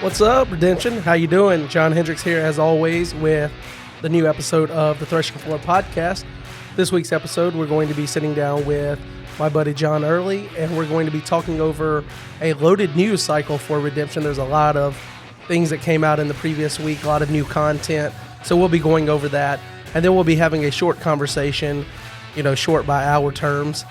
What's up, Redemption? How you doing? John Hendricks here, as always, with the new episode of the Threshing Floor podcast. This week's episode, we're going to be sitting down with my buddy John Earley, and we're going to be talking over a loaded news cycle for Redemption. There's a lot of things that came out in the previous week, a lot of new content, so we'll be going over that, and then we'll be having a short conversation, short by our terms,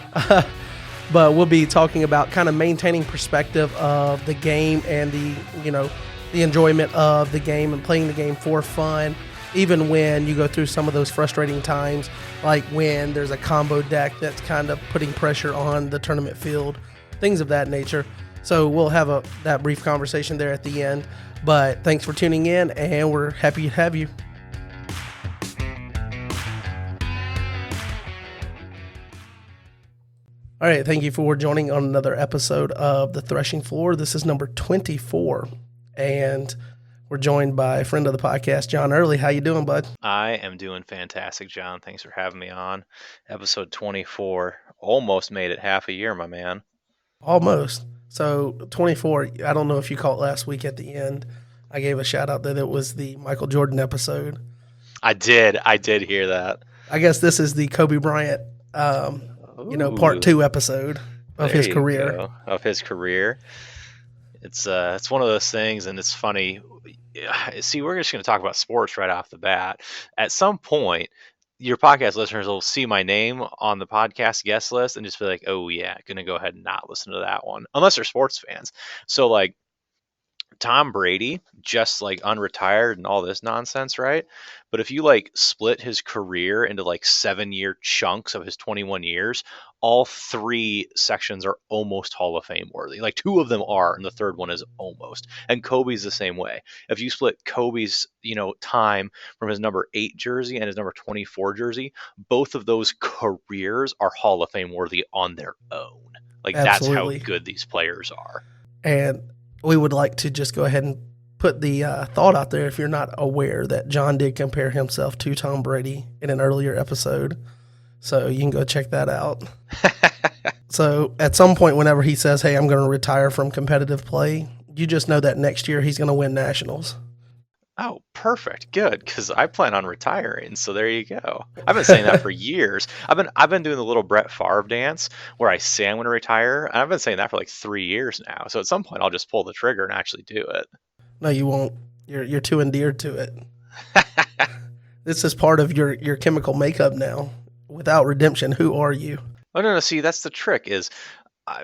but we'll be talking about kind of maintaining perspective of the game and the enjoyment of the game and playing the game for fun, even when you go through some of those frustrating times, like when there's a combo deck that's kind of putting pressure on the tournament field, things of that nature. So we'll have that brief conversation there at the end. But thanks for tuning in, and we're happy to have you. All right, thank you for joining on another episode of The Threshing Floor. This is number 24, and we're joined by a friend of the podcast, John Earley. How you doing, bud? I am doing fantastic, John. Thanks for having me on. Episode 24. Almost made it half a year, my man. Almost. So 24, I don't know if you caught last week at the end. I gave a shout out that it was the Michael Jordan episode. I did hear that. I guess this is the Kobe Bryant part 2 episode of his career. Of his career. It's one of those things, and it's funny. See, we're just going to talk about sports right off the bat. At some point, your podcast listeners will see my name on the podcast guest list and just be like, oh, yeah, going to go ahead and not listen to that one, unless they're sports fans. So, like, Tom Brady just like unretired and all this nonsense, right? But if you like split his career into like 7-year chunks of his 21 years, all 3 sections are almost Hall of Fame worthy. Like 2 of them are, and the third one is almost. And Kobe's the same way. If you split Kobe's, time from his number 8 jersey and his number 24 jersey, both of those careers are Hall of Fame worthy on their own. Like Absolutely. That's how good these players are. And we would like to just go ahead and put the thought out there, if you're not aware, that John did compare himself to Tom Brady in an earlier episode. So you can go check that out. So at some point, whenever he says, hey, I'm going to retire from competitive play, you just know that next year he's going to win nationals. Oh, perfect. Good. Because I plan on retiring. So there you go. I've been saying that for years. I've been doing the little Brett Favre dance where I say I'm going to retire. And I've been saying that for like 3 years now. So at some point I'll just pull the trigger and actually do it. No, you won't. You're too endeared to it. This is part of your chemical makeup now. Without redemption, who are you? Oh, no. See, that's the trick is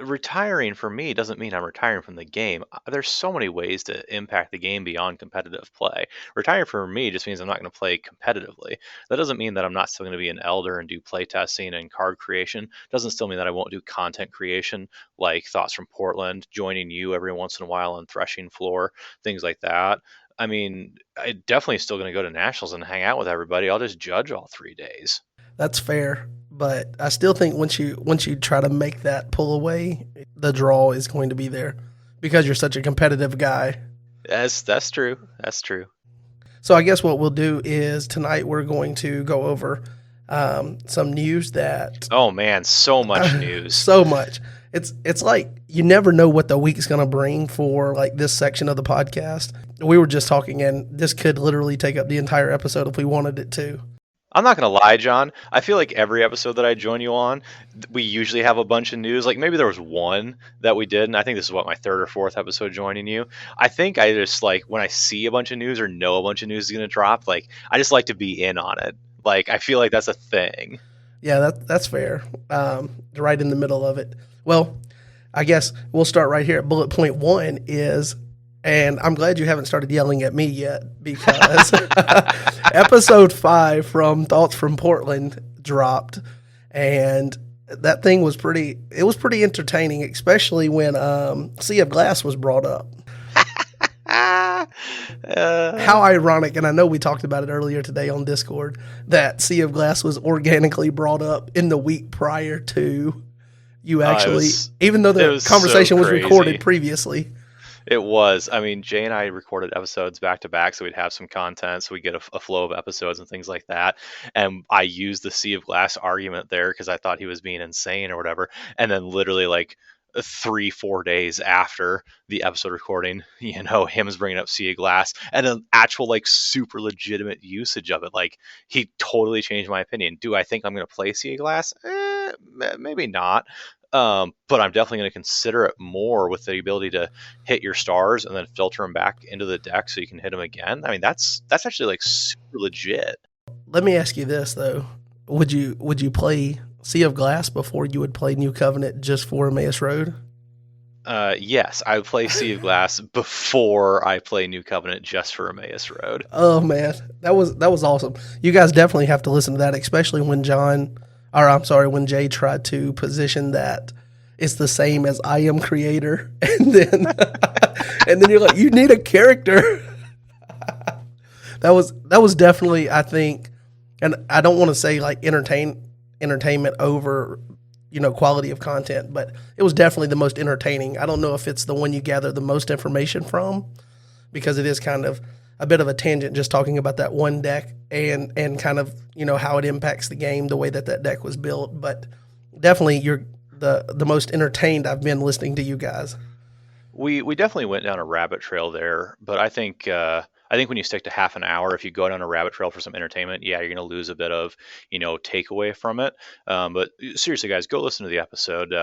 retiring for me doesn't mean I'm retiring from the game. There's so many ways to impact the game beyond competitive play. Retiring for me just means I'm not going to play competitively. That doesn't mean that I'm not still going to be an elder and do play testing and card creation. Doesn't still mean that I won't do content creation like Thoughts from Portland, joining you every once in a while on Threshing Floor, things like that. I mean, I definitely still going to go to nationals and hang out with everybody. I'll just judge all 3 days. That's fair, but I still think once you try to make that pull away, the draw is going to be there because you're such a competitive guy. That's true. That's true. So I guess what we'll do is tonight we're going to go over some news that. Oh man, so much news. So much. It's like you never know what the week's going to bring for like this section of the podcast. We were just talking, and this could literally take up the entire episode if we wanted it to. I'm not going to lie, John. I feel like every episode that I join you on, we usually have a bunch of news. Like maybe there was one that we did, and I think this is my 3rd or 4th episode joining you. I think I just like when I see a bunch of news or know a bunch of news is going to drop, like I just like to be in on it. Like I feel like that's a thing. Yeah, that's fair. Right in the middle of it. Well, I guess we'll start right here at bullet point 1 is, and I'm glad you haven't started yelling at me yet because episode 5 from Thoughts from Portland dropped, and that thing was pretty entertaining, especially when Sea of Glass was brought up. How ironic, and I know we talked about it earlier today on Discord, that Sea of Glass was organically brought up in the week prior to you actually, even though the conversation was recorded previously. It was. I mean, Jay and I recorded episodes back to back, so we'd have some content, so we'd get a flow of episodes and things like that. And I used the Sea of Glass argument there because I thought he was being insane or whatever. And then literally like 3-4 days after the episode recording, him is bringing up Sea of Glass and an actual like super legitimate usage of it. Like he totally changed my opinion. Do I think I'm going to play Sea of Glass? Maybe not. But I'm definitely going to consider it more with the ability to hit your stars and then filter them back into the deck so you can hit them again. I mean, that's actually like super legit. Let me ask you this though: would you play Sea of Glass before you would play New Covenant just for Emmaus Road? Yes, I would play Sea of Glass before I play New Covenant just for Emmaus Road. Oh man, that was awesome. You guys definitely have to listen to that, especially when when Jay tried to position that it's the same as I Am Creator, and then you're like, you need a character. That was definitely, I think, and I don't want to say like entertainment over quality of content, but it was definitely the most entertaining. I don't know if it's the one you gather the most information from, because it is kind of a bit of a tangent just talking about that one deck and kind of how it impacts the game, the way that deck was built. But definitely you're the most entertained I've been listening to you guys. We definitely went down a rabbit trail there, but I think when you stick to half an hour, if you go down a rabbit trail for some entertainment, yeah, you're going to lose a bit of, takeaway from it. But seriously, guys, go listen to the episode.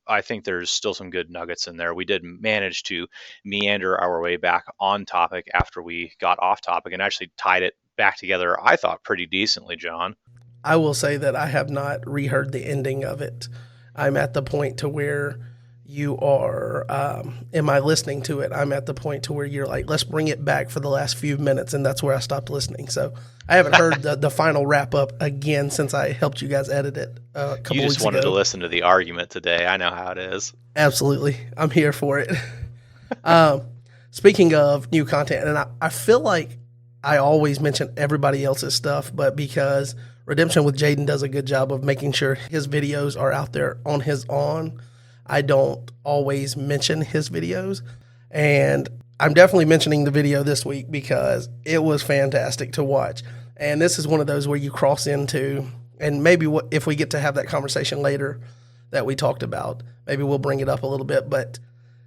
I think there's still some good nuggets in there. We did manage to meander our way back on topic after we got off topic and actually tied it back together, I thought, pretty decently, John. I will say that I have not reheard the ending of it. I'm at the point to where you are, am I listening to it? I'm at the point to where you're like, let's bring it back for the last few minutes, and that's where I stopped listening. So I haven't heard the final wrap up again since I helped you guys edit it a couple weeks ago. You just wanted to listen to the argument today. I know how it is. Absolutely. I'm here for it. Speaking of new content, and I feel like I always mention everybody else's stuff, but because Redemption with Jaden does a good job of making sure his videos are out there on his own, I don't always mention his videos, and I'm definitely mentioning the video this week because it was fantastic to watch. And this is one of those where you cross into, and maybe if we get to have that conversation later that we talked about, maybe we'll bring it up a little bit, but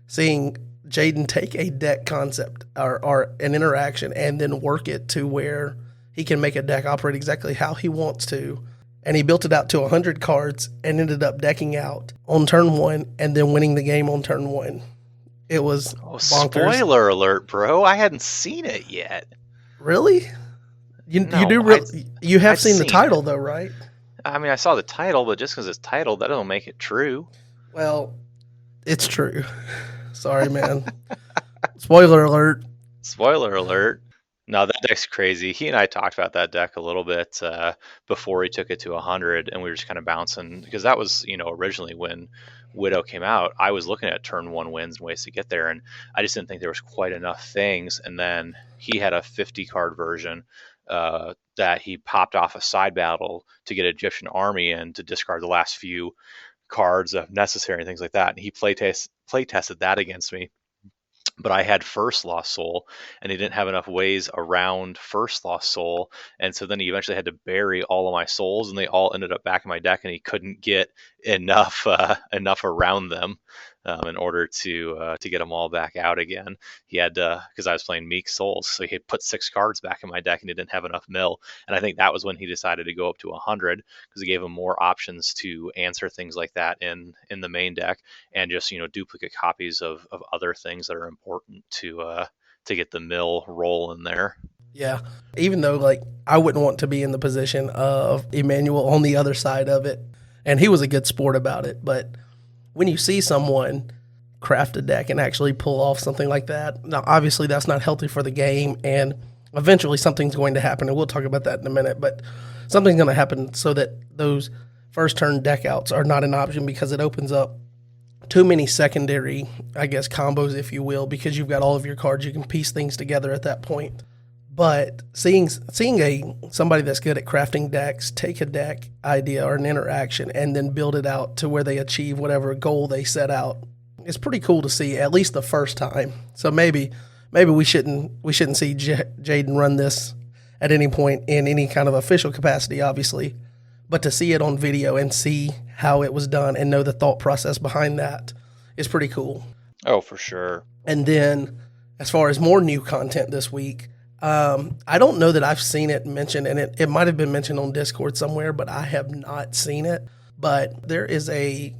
seeing Jaden take a deck concept or an interaction and then work it to where he can make a deck operate exactly how he wants to. And he built it out to 100 cards and ended up decking out on turn one and then winning the game on turn one. It was bonkers. Spoiler alert, bro. I hadn't seen it yet. Really? You have seen the title, though, right? I mean, I saw the title, but just because it's titled, that don't make it true. Well, it's true. Sorry, man. Spoiler alert. Spoiler alert. No, that deck's crazy. He and I talked about that deck a little bit before he took it to 100, and we were just kind of bouncing because that was, originally when Widow came out. I was looking at turn one wins and ways to get there, and I just didn't think there was quite enough things. And then he had a 50 card version that he popped off a side battle to get Egyptian army and to discard the last few cards if necessary and things like that. And he play tested that against me. But I had First Lost Soul, and he didn't have enough ways around First Lost Soul, and so then he eventually had to bury all of my souls, and they all ended up back in my deck, and he couldn't get enough around them in order to get them all back out again. He had because I was playing Meek Souls, so he had put 6 cards back in my deck, and he didn't have enough mill, and I think that was when he decided to go up to 100 because it gave him more options to answer things like that in the main deck, and just duplicate copies of other things that are important to get the mill rolling there. Yeah, even though I wouldn't want to be in the position of Emmanuel on the other side of it, and he was a good sport about it, but when you see someone craft a deck and actually pull off something like that, now obviously that's not healthy for the game, and eventually something's going to happen, and we'll talk about that in a minute, but something's going to happen so that those first turn deck outs are not an option because it opens up too many secondary, I guess, combos, if you will, because you've got all of your cards. You can piece things together at that point. But seeing somebody that's good at crafting decks take a deck idea or an interaction and then build it out to where they achieve whatever goal they set out, it's pretty cool to see, at least the first time. So maybe we shouldn't see Jaden run this at any point in any kind of official capacity, obviously, but to see it on video and see how it was done and know the thought process behind that is pretty cool. Oh, for sure. And then, as far as more new content this week, I don't know that I've seen it mentioned, and it might have been mentioned on Discord somewhere, but I have not seen it. But there is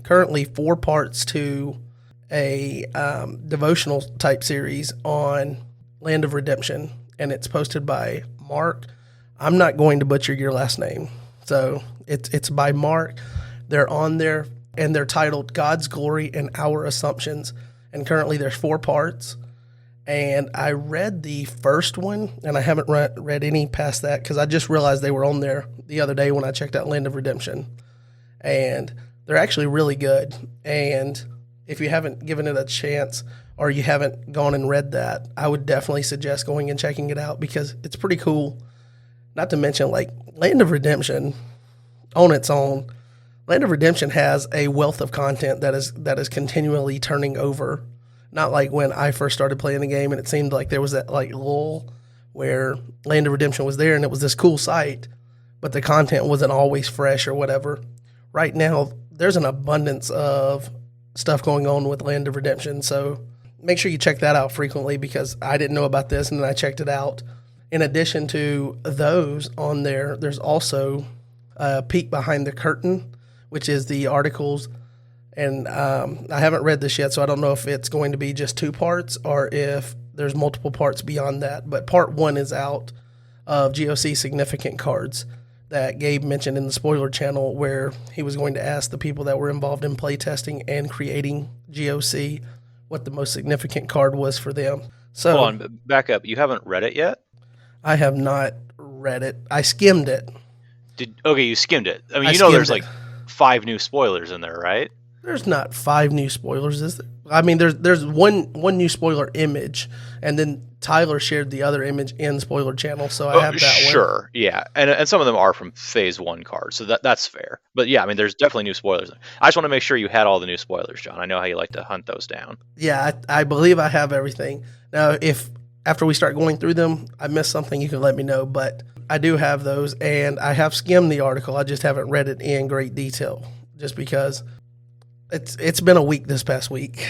currently 4 parts to a devotional type series on Land of Redemption, and it's posted by Mark. I'm not going to butcher your last name, so it's by Mark. They're on there, and they're titled God's Glory and Our Assumptions. And currently there's 4 parts. And I read the first one, and I haven't read any past that because I just realized they were on there the other day when I checked out Land of Redemption. And they're actually really good. And if you haven't given it a chance or you haven't gone and read that, I would definitely suggest going and checking it out because it's pretty cool. Not to mention, like, Land of Redemption on its own, Land of Redemption has a wealth of content that is continually turning over. Not like when I first started playing the game and it seemed like there was that like lull where Land of Redemption was there and it was this cool site, but the content wasn't always fresh or whatever. Right now, there's an abundance of stuff going on with Land of Redemption, so make sure you check that out frequently because I didn't know about this and then I checked it out. In addition to those on there, there's also a peek behind the curtain, which is the articles, and I haven't read this yet, so I don't know if it's going to be just 2 parts or if there's multiple parts beyond that. But part 1 is out of GoC significant cards that Gabe mentioned in the spoiler channel, where he was going to ask the people that were involved in playtesting and creating GoC what the most significant card was for them. So, hold on, back up. You haven't read it yet? I have not read it. I skimmed it. Okay, you skimmed it. I mean, there's like 5 new spoilers in there, right? There's not 5 new spoilers, is there? I mean, there's one new spoiler image, and then Tyler shared the other image in spoiler channel, so I have that one. Sure, yeah, and some of them are from Phase 1 cards, so that's fair. But yeah, I mean, there's definitely new spoilers. I just want to make sure you had all the new spoilers, John. I know how you like to hunt those down. Yeah, I believe I have everything. Now, if after we start going through them, I missed something, you can let me know, but I do have those, and I have skimmed the article. I just haven't read it in great detail, just because it's been a week this past week.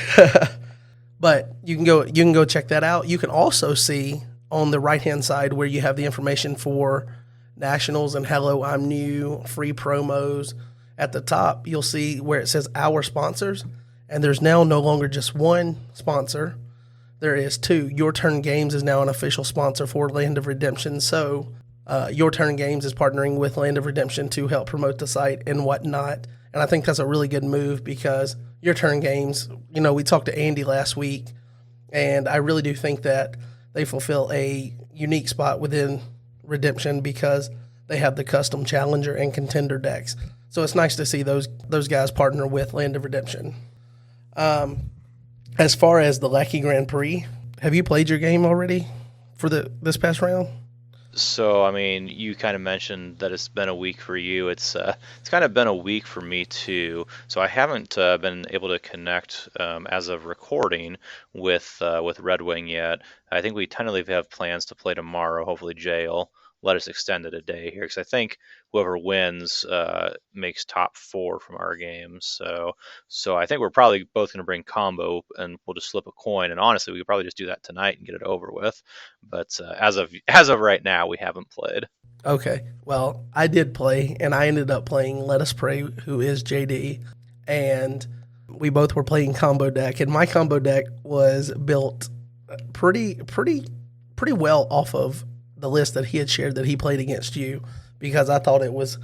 But you can go check that out. You can also see on the right-hand side where you have the information for Nationals and Hello, I'm New, free promos. At the top, you'll see where it says Our Sponsors, and there's now no longer just one sponsor. There is 2. Your Turn Games is now an official sponsor for Land of Redemption, so Your Turn Games is partnering with Land of Redemption to help promote the site and whatnot. And I think that's a really good move because Your Turn Games, we talked to Andy last week, and I really do think that they fulfill a unique spot within Redemption because they have the custom Challenger and Contender decks. So it's nice to see those guys partner with Land of Redemption. As far as the Lackey Grand Prix, have you played your game already for this past round? So, I mean, you kind of mentioned that it's been a week for you. It's kind of been a week for me too. So I haven't been able to connect as of recording with Red Wing yet. I think we tentatively have plans to play tomorrow. Hopefully, Jay will let us extend it a day here because I think whoever wins makes top 4 from our games. So I think we're probably both going to bring combo and we'll just flip a coin. And honestly, we could probably just do that tonight and get it over with. But as of right now, we haven't played. Okay. Well, I did play, and I ended up playing Let Us Pray, who is JD, and we both were playing combo deck, and my combo deck was built pretty well off of the list that he had shared that he played against you, because I thought it was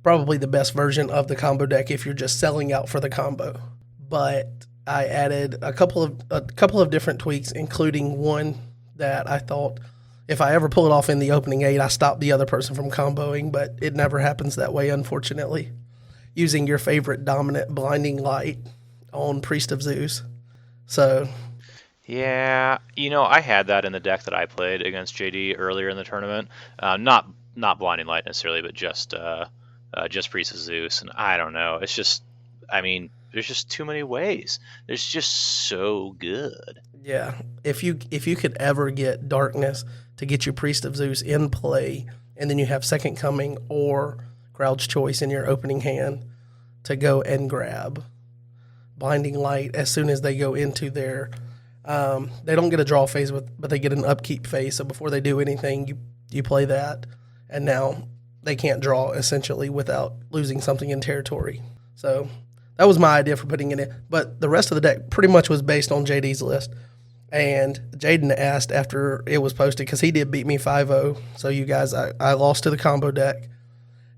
probably the best version of the combo deck if you're just selling out for the combo. But I added a couple of different tweaks, including one that I thought if I ever pull it off in the opening 8, I stop the other person from comboing, but it never happens that way, unfortunately. Using your favorite dominant Blinding Light on Priest of Zeus. So yeah, I had that in the deck that I played against JD earlier in the tournament. Not Blinding Light necessarily, but just Priest of Zeus. And I don't know. It's just, I mean, there's just too many ways. It's just so good. Yeah, if you could ever get Darkness to get you Priest of Zeus in play, and then you have Second Coming or Crowd's Choice in your opening hand to go and grab, blinding light as soon as they go into their. They don't get a draw phase, but they get an upkeep phase. So before they do anything, you play that, and now they can't draw essentially without losing something in territory. So that was my idea for putting it in. But the rest of the deck pretty much was based on JD's list. And Jaden asked after it was posted, because he did beat me 5-0. So you guys, I lost to the combo deck.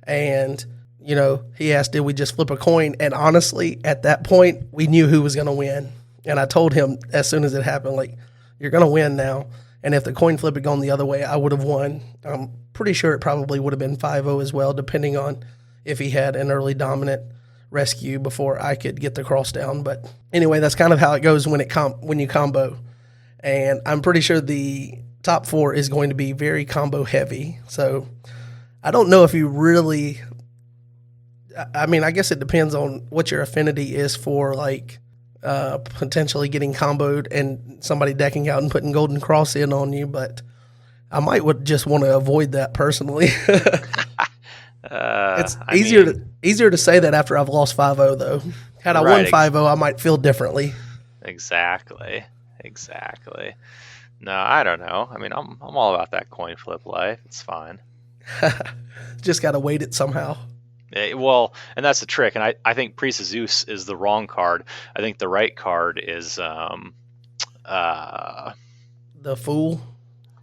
And, he asked, did we just flip a coin? And honestly, at that point, we knew who was going to win. And I told him as soon as it happened, like, you're going to win now. And if the coin flip had gone the other way, I would have won. I'm pretty sure it probably would have been 5-0 as well, depending on if he had an early dominant rescue before I could get the cross down. But anyway, that's kind of how it goes when you combo. And I'm pretty sure the top 4 is going to be very combo heavy. So I don't know if you really, I mean, I guess it depends on what your affinity is for, like, potentially getting comboed and somebody decking out and putting Golden Cross in on you. But I would just want to avoid that personally. It's easier to say that after I've lost 5-0 though. Had I won 5-0, I might feel differently. Exactly. No, I don't know. I mean, I'm all about that coin flip life. It's fine. Just got to weight it somehow. Well, and that's the trick. And I think Priest of Zeus is the wrong card. I think the right card is the Fool.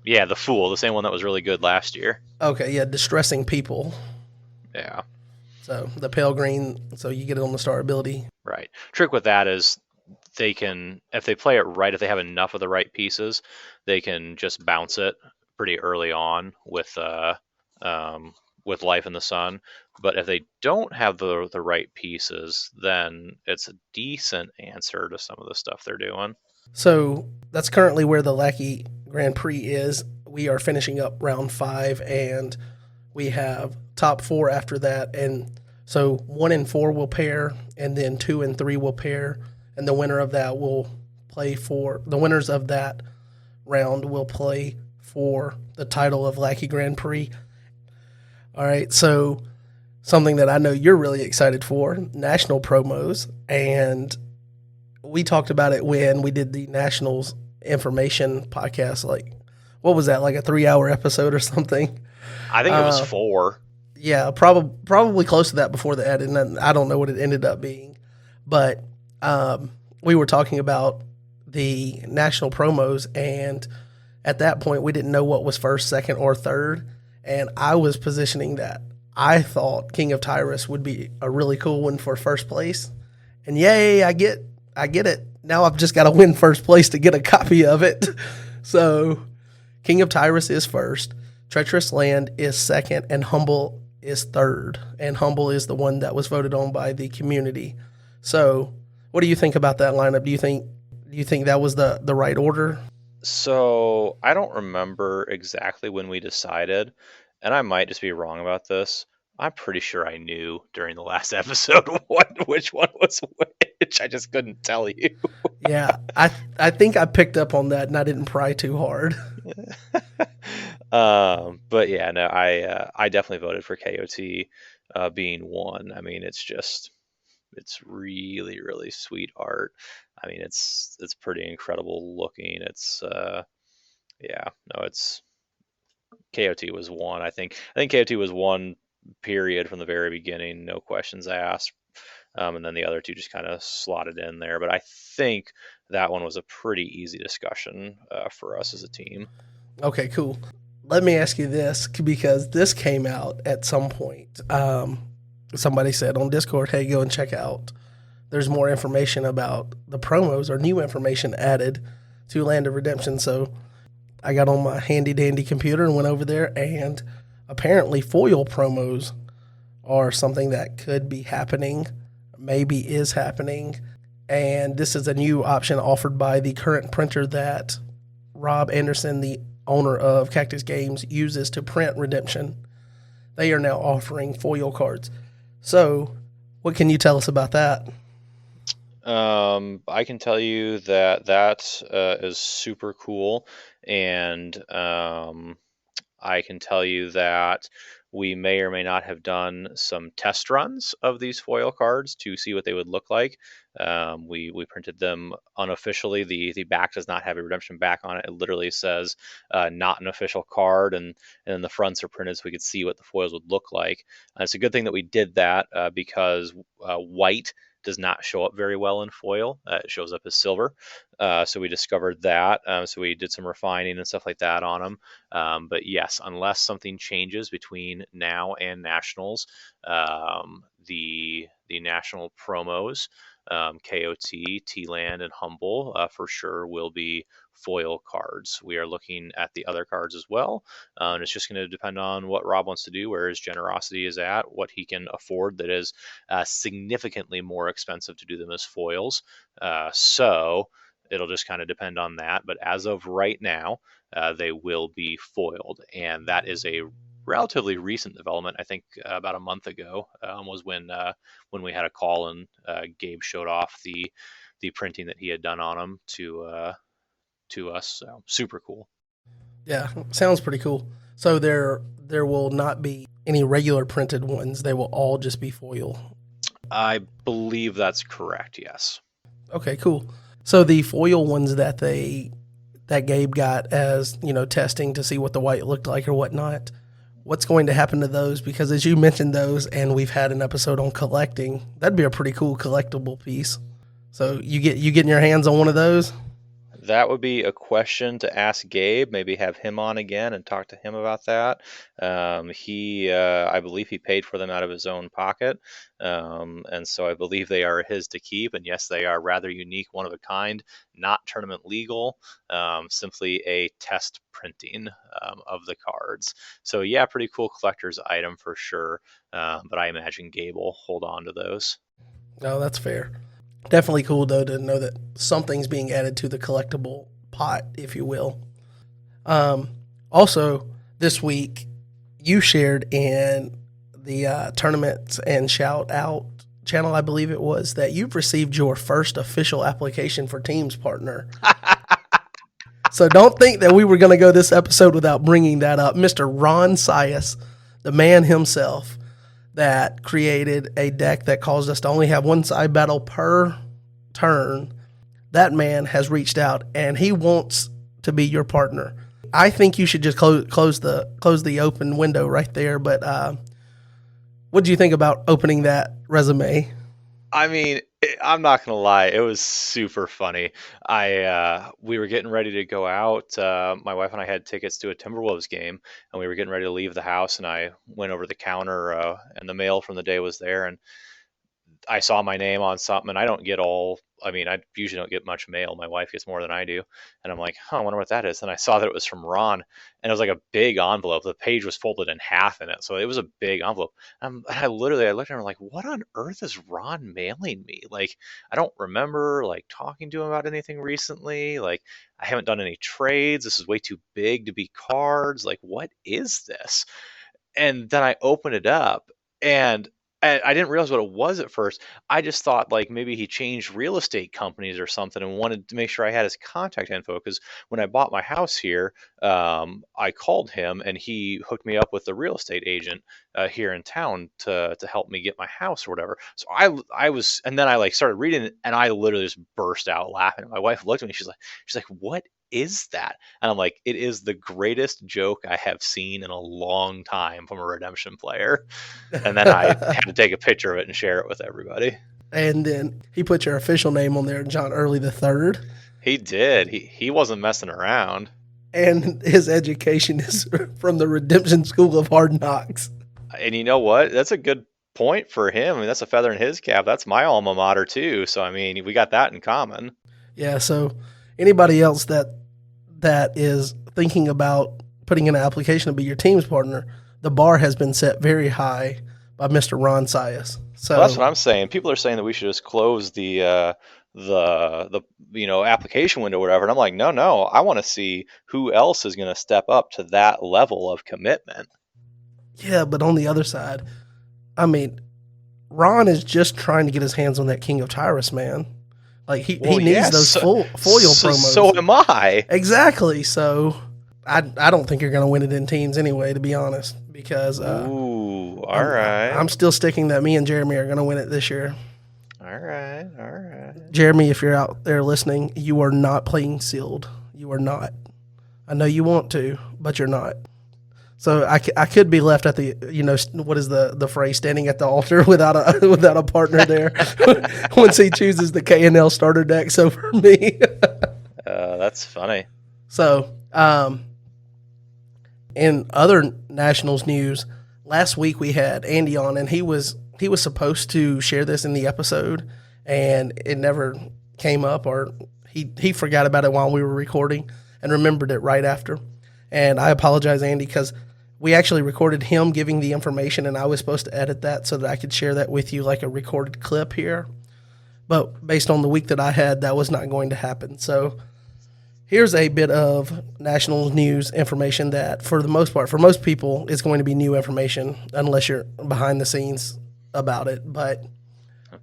Yeah, the Fool, the same one that was really good last year. Okay, yeah, Distressing People. Yeah. So the pale green, so you get it on the star ability. Right. Trick with that is they can, if they play it right, if they have enough of the right pieces, they can just bounce it pretty early on with Life in the Sun. But if they don't have the right pieces, then it's a decent answer to some of the stuff they're doing. So that's currently where the Lackey Grand Prix is. We are finishing up round 5, and we have top 4 after that. And so 1 and 4 will pair, and then 2 and 3 will pair. And the winner of that will play for, the winners of that round will play for the title of Lackey Grand Prix. All right, so something that I know you're really excited for, national promos. And we talked about it when we did the Nationals information podcast. Like, what was that, like a 3-hour episode or something? I think it was 4. Yeah, probably close to that before the edit, and I don't know what it ended up being. But we were talking about the national promos, and at that point, we didn't know what was first, second, or third. And I was positioning that I thought King of Tyrus would be a really cool one for first place. And yay, I get it. Now I've just got to win first place to get a copy of it. So King of Tyrus is first, Treacherous Land is second, and Humble is third. And Humble is the one that was voted on by the community. So what do you think about that lineup? Do you think that was the right order? So I don't remember exactly when we decided, and I might just be wrong about this. I'm pretty sure I knew during the last episode which one was which. I just couldn't tell you. Yeah, I think I picked up on that, and I didn't pry too hard. But yeah, no, I definitely voted for KOT being 1. I mean, it's really, really sweet art. I mean, it's pretty incredible looking. It's KOT was 1. I think KOT was 1 period from the very beginning, no questions asked. And then the other 2 just kind of slotted in there. But I think that one was a pretty easy discussion for us as a team. Okay, cool. Let me ask you this, because this came out at some point. Somebody said on Discord, hey, go and check out. There's more information about the promos, or new information added to Land of Redemption. So I got on my handy-dandy computer and went over there, and apparently foil promos are something that could be happening, maybe is happening. And this is a new option offered by the current printer that Rob Anderson, the owner of Cactus Games, uses to print Redemption. They are now offering foil cards. So what can you tell us about that? I can tell you that is super cool, and I can tell you that we may or may not have done some test runs of these foil cards to see what they would look like. We printed them unofficially. The back does not have a redemption back on it. It literally says not an official card, and then the fronts are printed so we could see what the foils would look like. It's a good thing that we did that because white does not show up very well in foil. It shows up as silver. So we discovered that. So we did some refining and stuff like that on them. But yes, unless something changes between now and nationals, the national promos, KOT, T-Land, and Humble for sure will be foil cards. We are looking at the other cards as well, and it's just going to depend on what Rob wants to do, where his generosity is at, what he can afford that is significantly more expensive to do them as foils. So it'll just kind of depend on that. But as of right now, they will be foiled, and that is a relatively recent development. I think about a month ago was when we had a call and Gabe showed off the printing that he had done on them to us. So super cool. Yeah, sounds pretty cool. So there will not be any regular printed ones. They will all just be foil. I believe that's correct. Yes. Okay, cool. So the foil ones that Gabe got as, testing to see what the white looked like or whatnot, what's going to happen to those? Because as you mentioned those, and we've had an episode on collecting, that'd be a pretty cool collectible piece. So you getting your hands on one of those? That would be a question to ask Gabe. Maybe have him on again and talk to him about that. I believe he paid for them out of his own pocket, and so I believe they are his to keep. And yes, they are rather unique, one of a kind, not tournament legal, simply a test printing of the cards. So yeah, pretty cool collector's item for sure. But I imagine Gabe will hold on to those. No, that's fair. Definitely cool, though, to know that something's being added to the collectible pot, if you will. Also, this week, you shared in the Tournaments and Shout Out channel, I believe it was, that you've received your first official application for Teams Partner. So don't think that we were going to go this episode without bringing that up. Mr. Ron Sias, the man himself, that created a deck that caused us to only have one side battle per turn. That man has reached out and he wants to be your partner. I think you should just close the open window right there. But what do you think about opening that resume? I mean, I'm not gonna lie, it was super funny. We were getting ready to go out. My wife and I had tickets to a Timberwolves game, and we were getting ready to leave the house. And I went over the counter, and the mail from the day was there, and I saw my name on something. And I usually don't get much mail. My wife gets more than I do, and I'm like, I wonder what that is. And I saw that it was from Ron, and it was like a big envelope. The page was folded in half in it, so it was a big envelope. I looked at him like, what on earth is Ron mailing me? Like, I don't remember like talking to him about anything recently. Like, I haven't done any trades. This is way too big to be cards. Like, what is this? And then I opened it up, and I didn't realize what it was at first. I just thought like maybe he changed real estate companies or something and wanted to make sure I had his contact info, because when I bought my house here, I called him and he hooked me up with the real estate agent here in town to help me get my house or whatever. So I was, and then I like started reading it, and I literally just burst out laughing. My wife looked at me. She's like, what is that? And I'm like, it is the greatest joke I have seen in a long time from a redemption player. And then I had to take a picture of it and share it with everybody. And then he put your official name on there, John Earley III. He did. He wasn't messing around. And his education is from the Redemption School of Hard Knocks. And you know what? That's a good point for him. I mean, that's a feather in his cap. That's my alma mater too. So I mean, we got that in common. Yeah. So anybody else that is thinking about putting in an application to be your team's partner, the bar has been set very high by Mr. Ron Sias. So well, that's what I'm saying. People are saying that we should just close the application window or whatever. And I'm like, no, I want to see who else is going to step up to that level of commitment. Yeah, but on the other side, I mean, Ron is just trying to get his hands on that King of Tyrus, man. Like he needs those foil promos. So am I. Exactly. So I don't think you're going to win it in teams anyway, to be honest, because Ooh. all right. I'm still sticking that me and Jeremy are going to win it this year. All right. Jeremy, if you're out there listening, you are not playing sealed. You are not. I know you want to, but you're not. So I could be left at the, what is the phrase, standing at the altar without a partner there once he chooses the K&L starter deck. So for me. That's funny. So in other Nationals news, last week we had Andy on, and he was supposed to share this in the episode, and it never came up, or he forgot about it while we were recording and remembered it right after. And I apologize, Andy, because we actually recorded him giving the information, and I was supposed to edit that so that I could share that with you like a recorded clip here. But based on the week that I had, that was not going to happen. So here's a bit of Nationals news information that, for the most part, for most people, is going to be new information unless you're behind the scenes about it. But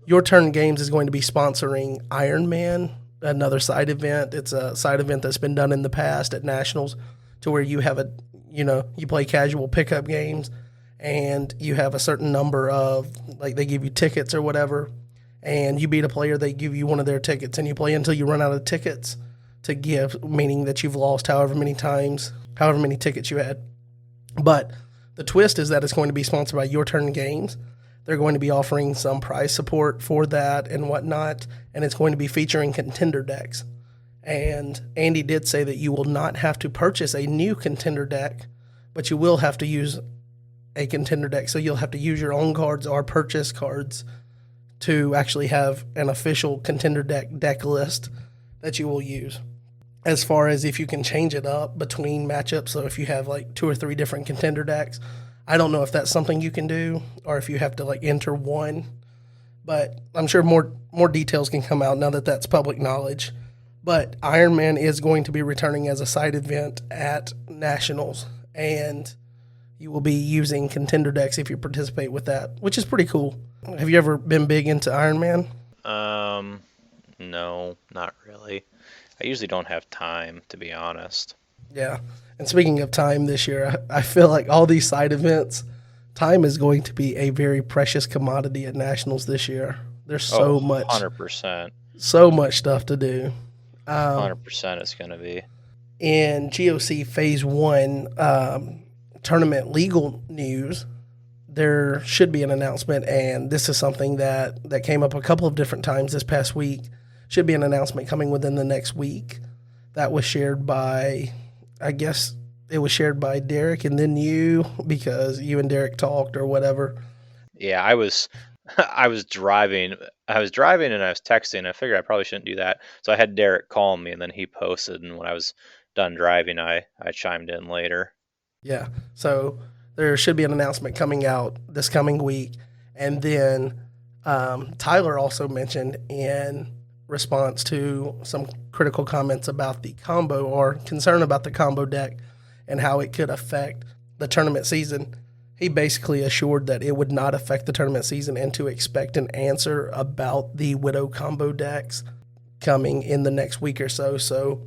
Your Turn Games is going to be sponsoring Ironman, another side event. It's a side event that's been done in the past at Nationals, to where you have you play casual pickup games, and you have a certain number of, like, they give you tickets or whatever, and you beat a player, they give you one of their tickets, and you play until you run out of tickets to give, meaning that you've lost however many tickets you had. But the twist is that it's going to be sponsored by Your Turn Games. They're going to be offering some prize support for that and whatnot, and it's going to be featuring contender decks. And Andy did say that you will not have to purchase a new contender deck, but you will have to use a contender deck. So you'll have to use your own cards or purchase cards to actually have an official contender deck list that you will use. As far as if you can change it up between matchups, so if you have like 2 or 3 different contender decks, I don't know if that's something you can do or if you have to like enter one, but I'm sure more details can come out now that that's public knowledge. But Ironman is going to be returning as a side event at Nationals, and you will be using contender decks if you participate with that, which is pretty cool. Have you ever been big into Ironman? No, not really. I usually don't have time, to be honest. Yeah. And speaking of time this year, I feel like all these side events, time is going to be a very precious commodity at Nationals this year. There's so much. 100%. So much stuff to do. 100% it's going to be. In GoC Phase 1 tournament legal news, there should be an announcement, and this is something that came up a couple of different times this past week. Should be an announcement coming within the next week. That was shared by, I guess it was shared by Derek and then you, because you and Derek talked or whatever. Yeah, I was driving and I was texting. I figured I probably shouldn't do that. So I had Derek call me, and then he posted, and when I was done driving, I chimed in later. Yeah. So there should be an announcement coming out this coming week. And then Tyler also mentioned, in response to some critical comments about the combo, or concern about the combo deck and how it could affect the tournament season, he basically assured that it would not affect the tournament season, and to expect an answer about the Widow combo decks coming in the next week or so. So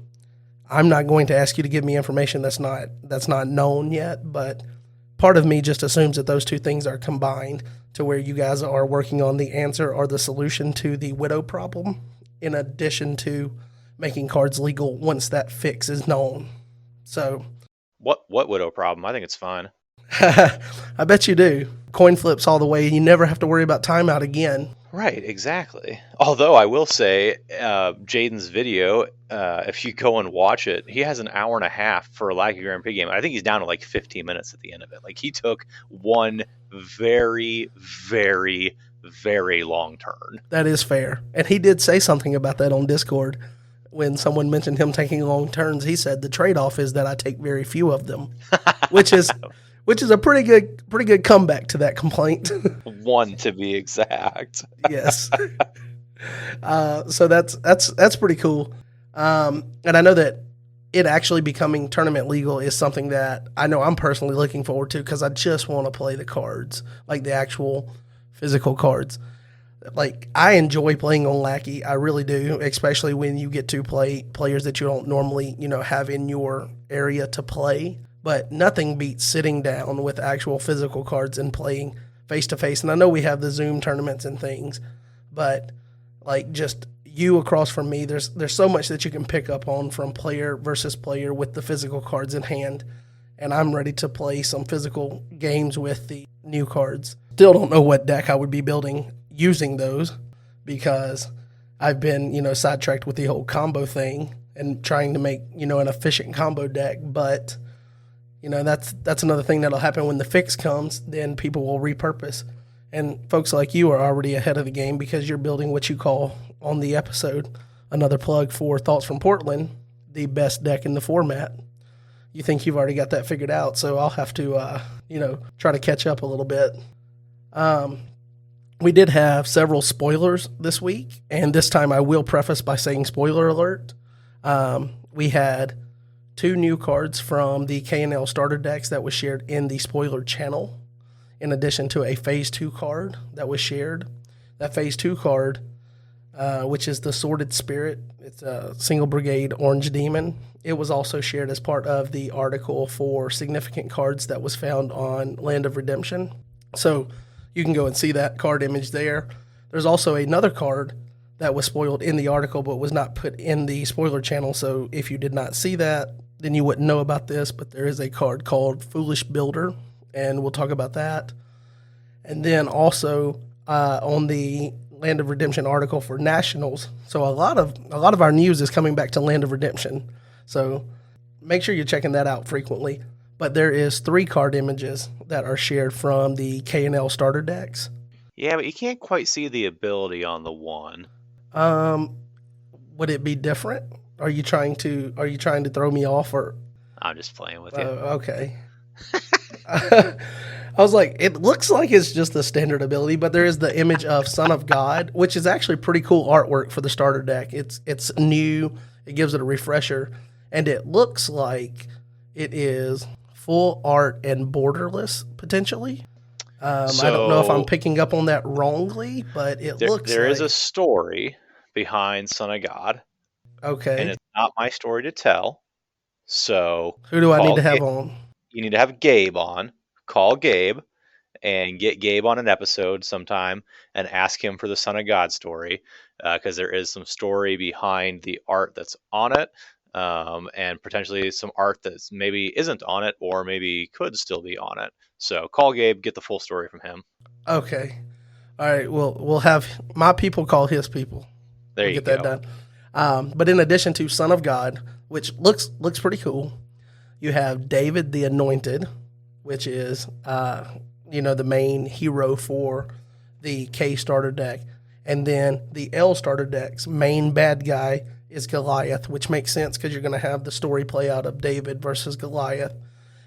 I'm not going to ask you to give me information that's not known yet, but part of me just assumes that those two things are combined to where you guys are working on the answer or the solution to the Widow problem, in addition to making cards legal once that fix is known. So what Widow problem? I think it's fine. I bet you do. Coin flips all the way. You never have to worry about timeout again. Right, exactly. Although I will say, Jaden's video, if you go and watch it, he has an hour and a half for a Lackey Grand Prix game. I think he's down to like 15 minutes at the end of it. Like, he took one very, very, very long turn. That is fair. And he did say something about that on Discord. When someone mentioned him taking long turns, he said the trade-off is that I take very few of them, which is a pretty good comeback to that complaint. One, to be exact. Yes. So that's pretty cool. And I know that it actually becoming tournament legal is something that I know I'm personally looking forward to, because I just want to play the cards, like the actual physical cards. Like, I enjoy playing on Lackey. I really do, especially when you get to play players that you don't normally, have in your area to play. but nothing beats sitting down with actual physical cards and playing face to face. And I know we have the Zoom tournaments and things, but like just you across from me, there's so much that you can pick up on from player versus player with the physical cards in hand. And I'm ready to play some physical games with the new cards. Still don't know what deck I would be building using those because I've been, sidetracked with the whole combo thing and trying to make, an efficient combo deck. But, that's another thing that'll happen when the fix comes. Then people will repurpose. And folks like you are already ahead of the game because you're building what you call on the episode, another plug for Thoughts from Portland, the best deck in the format. You think you've already got that figured out, so I'll have to, try to catch up a little bit. We did have several spoilers this week, and this time I will preface by saying spoiler alert. We had 2 new cards from the K&L starter decks that was shared in the spoiler channel, in addition to a Phase 2 card that was shared. That Phase 2 card, which is the Sordid Spirit, it's a single brigade orange demon. It was also shared as part of the article for significant cards that was found on Land of Redemption. So you can go and see that card image there. There's also another card that was spoiled in the article but was not put in the spoiler channel. So if you did not see that, then you wouldn't know about this. But there is a card called Foolish Builder, and we'll talk about that. And then also on the Land of Redemption article for Nationals. So a lot of our news is coming back to Land of Redemption. So make sure you're checking that out frequently. But there is 3 card images that are shared from the K&L starter decks. Yeah, but you can't quite see the ability on the one. Would it be different? Are you trying to throw me off, or? I'm just playing with you. Okay. I was like, it looks like it's just the standard ability, but there is the image of Son of God, which is actually pretty cool artwork for the starter deck. It's new. It gives it a refresher, and it looks like it is full art and borderless potentially. I don't know if I'm picking up on that wrongly, but there is a story behind Son of God. Okay. And it's not my story to tell. So who do I need to have on? You need to have Gabe on. Call Gabe and get Gabe on an episode sometime and ask him for the Son of God story, because there is some story behind the art that's on it, and potentially some art that maybe isn't on it or maybe could still be on it. So call Gabe, get the full story from him. Okay. All right. We'll have my people call his people. There you go. Get that done. But in addition to Son of God, which looks pretty cool, you have David the Anointed, which is the main hero for the K starter deck. And then the L starter deck's main bad guy is Goliath, which makes sense because you're going to have the story play out of David versus Goliath.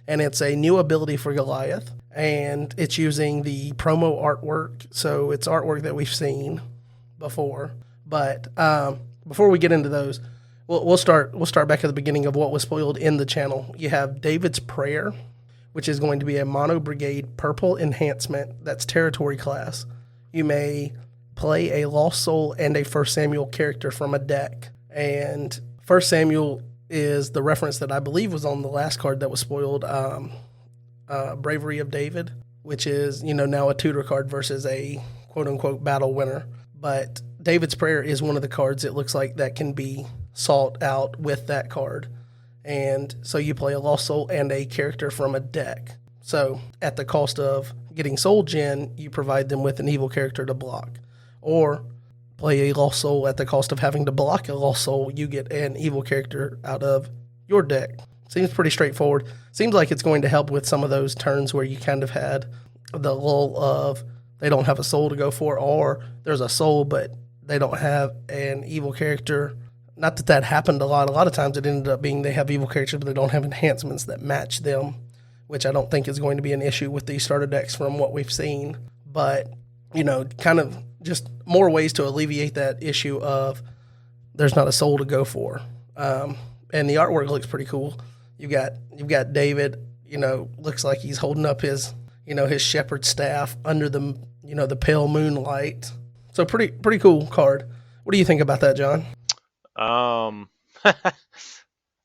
And it's a new ability for Goliath, and it's using the promo artwork. So it's artwork that we've seen before. But before we get into those, we'll start back at the beginning of what was spoiled in the channel. You have David's Prayer, which is going to be a mono brigade purple enhancement that's territory class. You may play a Lost Soul and a 1 Samuel character from a deck. And 1 Samuel is the reference that I believe was on the last card that was spoiled, Bravery of David, which is, now a tutor card versus a quote-unquote battle winner. But David's Prayer is one of the cards, it looks like, that can be sought out with that card. And so you play a Lost Soul and a character from a deck. So at the cost of getting Soul Gen, you provide them with an evil character to block. Or play a Lost Soul at the cost of having to block a Lost Soul, you get an evil character out of your deck. Seems pretty straightforward. Seems like it's going to help with some of those turns where you kind of had the lull of they don't have a soul to go for, or there's a soul but they don't have an evil character. Not that that happened a lot. A lot of times it ended up being they have evil characters but they don't have enhancements that match them, which I don't think is going to be an issue with these starter decks from what we've seen. But, kind of just more ways to alleviate that issue of there's not a soul to go for. And the artwork looks pretty cool. You've got David, looks like he's holding up his shepherd's staff under the, the pale moonlight. So pretty cool card. What do you think about that, John?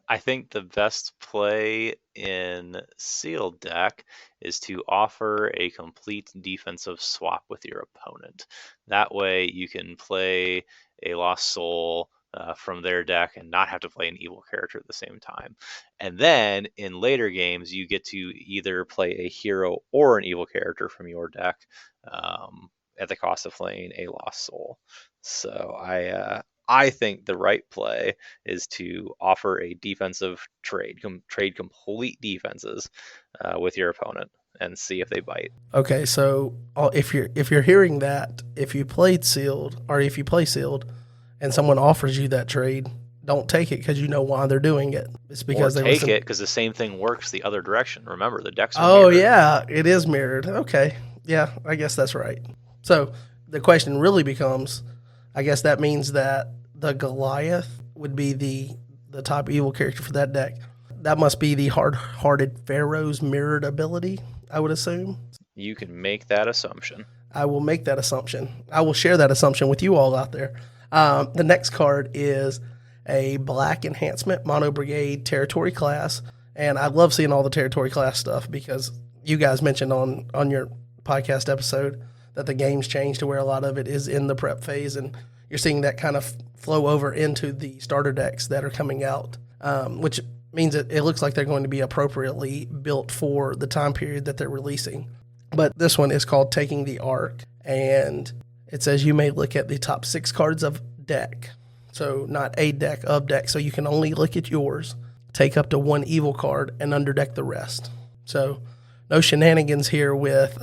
I think the best play in sealed deck is to offer a complete defensive swap with your opponent. That way you can play a Lost Soul from their deck and not have to play an evil character at the same time. And then in later games, you get to either play a hero or an evil character from your deck at the cost of playing a Lost Soul. So I think the right play is to offer a defensive trade, trade complete defenses with your opponent and see if they bite. Okay, so if you're hearing that, if you played sealed or if you play sealed, and someone offers you that trade, don't take it because you know why they're doing it. It's because or take it because the same thing works the other direction. Remember, the decks are mirrored. Yeah, it is mirrored. Okay, yeah, I guess that's right. So the question really becomes, I guess that means that the Goliath would be the top evil character for that deck. That must be the hard-hearted Pharaoh's mirrored ability, I would assume. You can make that assumption. I will make that assumption. I will share that assumption with you all out there. The next card is a black enhancement mono brigade territory class. And I love seeing all the territory class stuff because you guys mentioned on your podcast episode that the game's changed to where a lot of it is in the prep phase. And you're seeing that kind of flow over into the starter decks that are coming out, which means that it looks like they're going to be appropriately built for the time period that they're releasing. But this one is called Taking the Arc, and it says you may look at the top 6 cards of deck. So not a deck, of deck. So you can only look at yours, take up to 1 evil card, and underdeck the rest. So no shenanigans here with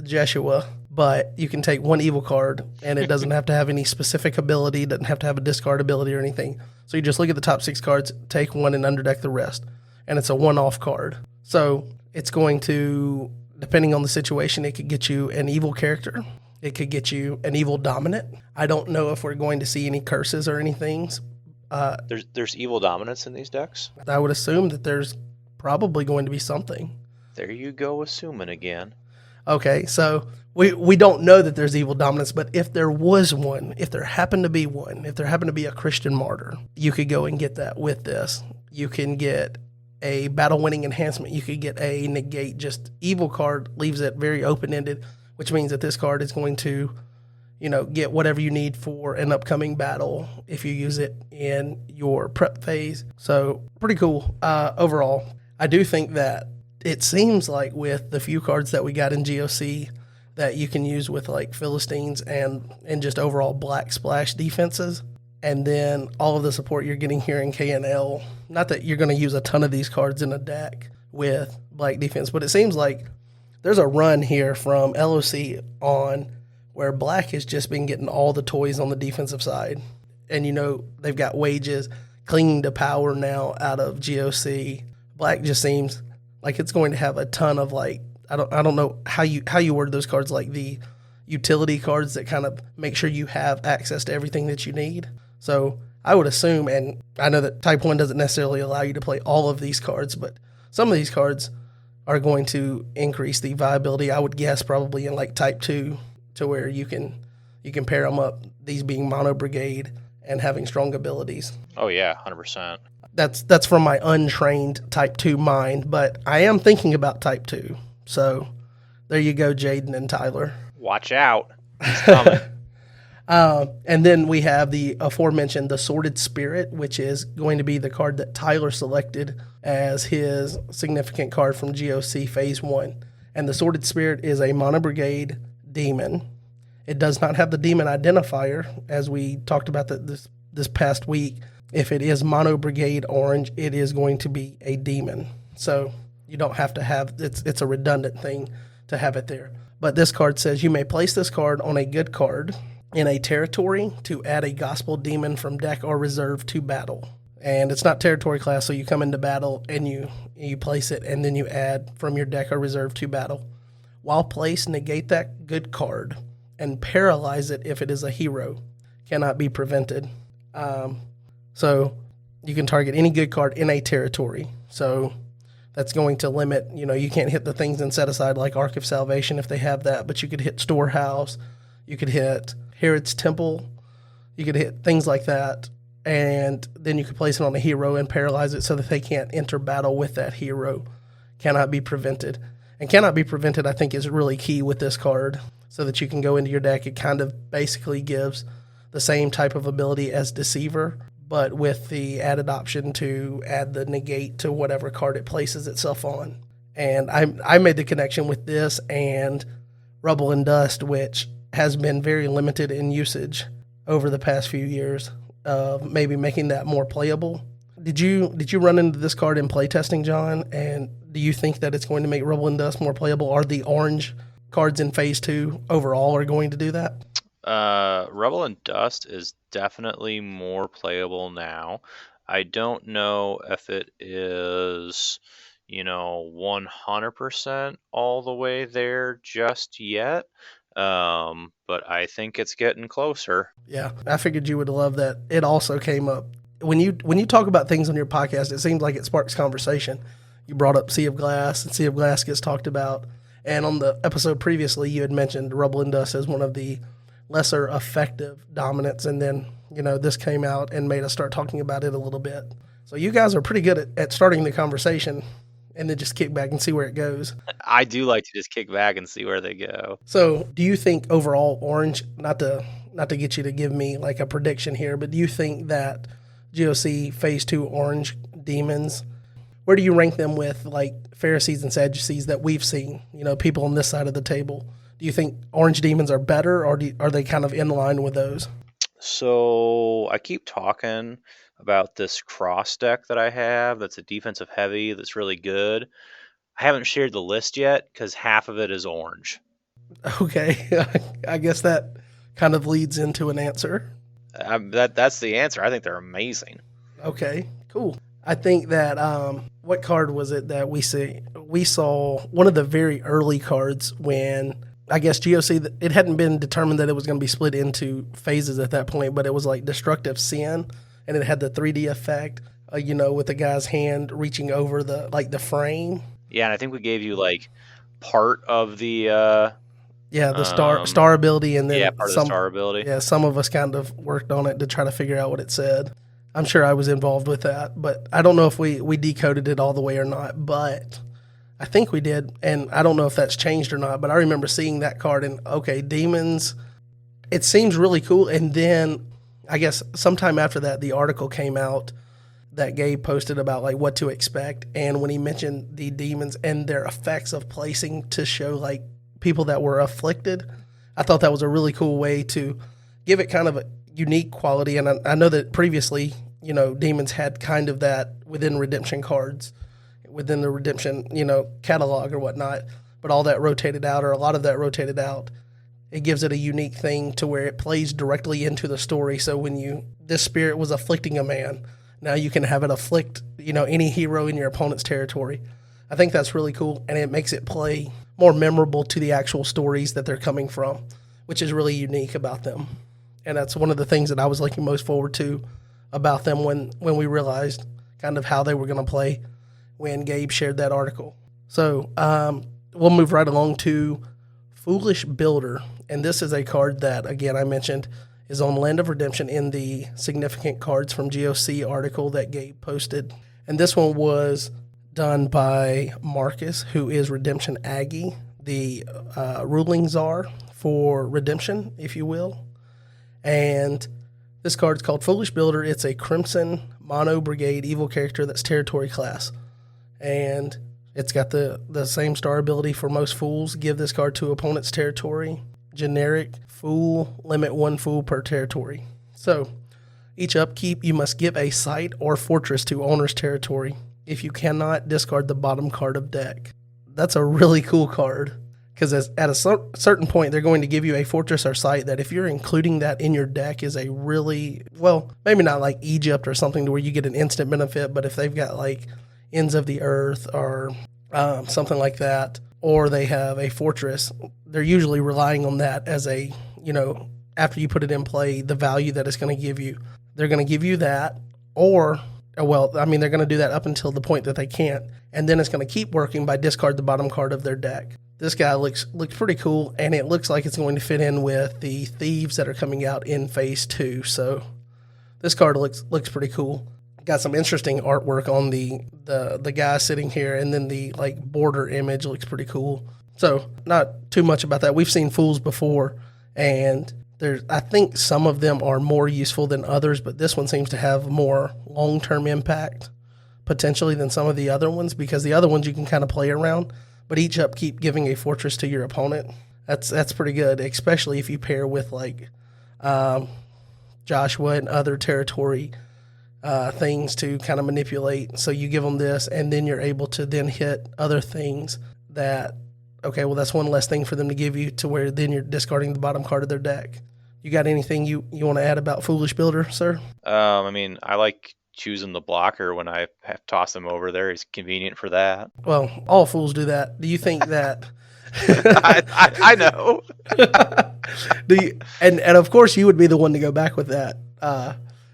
Jeshua, but you can take 1 evil card, and it doesn't have to have any specific ability, doesn't have to have a discard ability or anything. So you just look at the top 6 cards, take 1, and underdeck the rest. And it's a one-off card. So it's going to, depending on the situation, it could get you an evil character. It could get you an evil dominant. I don't know if we're going to see any curses or anything. There's evil dominance in these decks? I would assume that there's probably going to be something. There you go, assuming again. Okay, so we don't know that there's evil dominance, but if there was one, if there happened to be one, if there happened to be a Christian martyr, you could go and get that with this. You can get a battle-winning enhancement. You could get a negate. Just evil card leaves it very open-ended, which means that this card is going to, get whatever you need for an upcoming battle if you use it in your prep phase. So pretty cool overall. I do think that it seems like with the few cards that we got in GoC that you can use with like Philistines and just overall black splash defenses, and then all of the support you're getting here in KNL. Not that you're going to use a ton of these cards in a deck with black defense, but it seems like there's a run here from LOC on where black has just been getting all the toys on the defensive side. And, they've got wages, clinging to power now out of GoC. Black just seems like it's going to have a ton of I don't know how you word those cards, like the utility cards that kind of make sure you have access to everything that you need. So I would assume, and I know that Type 1 doesn't necessarily allow you to play all of these cards, but some of these cards are going to increase the viability, I would guess, probably in like Type 2 to where you can pair them up, these being mono brigade and having strong abilities. Oh yeah, 100%. That's from my untrained Type 2 mind, but I am thinking about Type 2. So there you go, Jaden and Tyler. Watch out. He's coming. And then we have the aforementioned The Sordid Spirit, which is going to be the card that Tyler selected as his significant card from GoC Phase 1. And the Sordid Spirit is a mono brigade demon. It does not have the demon identifier, as we talked about this past week. If it is mono brigade orange, it is going to be a demon. So you don't have to have, it's a redundant thing to have it there. But this card says you may place this card on a good card in a territory to add a gospel demon from deck or reserve to battle. And it's not territory class, so you come into battle and you place it, and then you add from your deck or reserve to battle. While placed, negate that good card and paralyze it if it is a hero. Cannot be prevented. So you can target any good card in a territory. So that's going to limit, you can't hit the things in set aside like Ark of Salvation if they have that, but you could hit Storehouse, you could hit Herod's Temple, you could hit things like that, and then you could place it on a hero and paralyze it so that they can't enter battle with that hero. Cannot be prevented. And cannot be prevented, I think, is really key with this card, so that you can go into your deck. It kind of basically gives the same type of ability as Deceiver, but with the added option to add the negate to whatever card it places itself on. And I made the connection with this and Rubble and Dust, which has been very limited in usage over the past few years, of maybe making that more playable. Did you run into this card in playtesting, John? And do you think that it's going to make Rubble and Dust more playable? Are the orange cards in Phase 2 overall are going to do that? Rubble and Dust is definitely more playable now. I don't know if it is, 100% all the way there just yet. But I think it's getting closer. Yeah, I figured you would love that. It also came up when you talk about things on your podcast. It seems like it sparks conversation. You brought up Sea of Glass, and Sea of Glass gets talked about. And on the episode previously, you had mentioned Rubble and Dust as one of the lesser effective dominants, and then this came out and made us start talking about it a little bit. So you guys are pretty good at starting the conversation and then just kick back and see where it goes. I do like to just kick back and see where they go. So do you think overall orange, not to get you to give me like a prediction here, but do you think that GoC Phase 2 orange demons, where do you rank them with like Pharisees and Sadducees that we've seen, people on this side of the table? Do you think orange demons are better, or are they kind of in line with those? So I keep talking about this cross deck that I have that's a defensive heavy that's really good. I haven't shared the list yet because half of it is orange. Okay. I guess that kind of leads into an answer. That's the answer. I think they're amazing. Okay, cool. I think that, what card was it that we saw one of the very early cards when, I guess GoC, it hadn't been determined that it was going to be split into phases at that point, but it was like Destructive Sin, and it had the 3D effect, with the guy's hand reaching over the frame. Yeah, and I think we gave you like part of the star ability, and then part of the star ability. Yeah, some of us kind of worked on it to try to figure out what it said. I'm sure I was involved with that, but I don't know if we decoded it all the way or not, but I think we did, and I don't know if that's changed or not, but I remember seeing that card and, okay, demons, it seems really cool. And then I guess sometime after that, the article came out that Gabe posted about like what to expect. And when he mentioned the demons and their effects of placing to show like people that were afflicted, I thought that was a really cool way to give it kind of a unique quality. And I know that previously, demons had kind of that within redemption cards, within the redemption, catalog or whatnot, but all that rotated out, or a lot of that rotated out. It gives it a unique thing to where it plays directly into the story. So when this spirit was afflicting a man, now you can have it afflict, any hero in your opponent's territory. I think that's really cool, and it makes it play more memorable to the actual stories that they're coming from, which is really unique about them. And that's one of the things that I was looking most forward to about them when we realized kind of how they were going to play when Gabe shared that article. So we'll move right along to Foolish Builder. And this is a card that, again, I mentioned is on Land of Redemption in the Significant Cards from GoC article that Gabe posted. And this one was done by Marcus, who is Redemption Aggie, the ruling czar for Redemption, if you will. And this card's called Foolish Builder. It's a Crimson Mono Brigade evil character that's territory class. And it's got the same star ability for most fools. Give this card to opponent's territory. Generic fool, limit 1 fool per territory. So each upkeep, you must give a site or fortress to owner's territory. If you cannot, discard the bottom card of deck. That's a really cool card, because at a certain point, they're going to give you a fortress or site that if you're including that in your deck is a really, well, maybe not like Egypt or something to where you get an instant benefit, but if they've got like Ends of the Earth or something like that, or they have a fortress, they're usually relying on that as a, after you put it in play, the value that it's going to give you. They're going to give you that, or, they're going to do that up until the point that they can't, and then it's going to keep working by discard the bottom card of their deck. This guy looks pretty cool, and it looks like it's going to fit in with the thieves that are coming out in Phase 2, so This card looks pretty cool. Got some interesting artwork on the guy sitting here, and then the like border image looks pretty cool. So not too much about that. We've seen Fools before, and I think some of them are more useful than others, but this one seems to have more long-term impact potentially than some of the other ones, because the other ones you can kind of play around, but each upkeep giving a fortress to your opponent. That's pretty good, especially if you pair with like Joshua and other territory things to kind of manipulate. So you give them this, and then you're able to then hit other things that, okay, well, that's one less thing for them to give you, to where then you're discarding the bottom card of their deck. You got anything you want to add about Foolish Builder, sir? I mean, I like choosing the blocker when I have to toss him over there. He's convenient for that. Well, all fools do that. Do you think that... I know. And of course you would be the one to go back with that.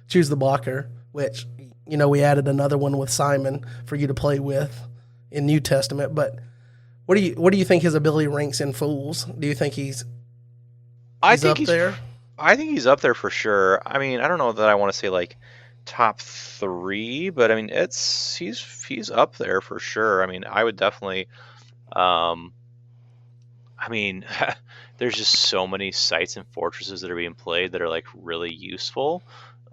Choose the blocker, which, you know, we added another one with Simon for you to play with in New Testament. But what do you think his ability ranks in Fools? Do you think he's up there? I think he's up there for sure. I mean, I don't know that I want to say like top 3, but I mean he's up there for sure. I mean, I would definitely. I mean, there's just so many sites and fortresses that are being played that are like really useful.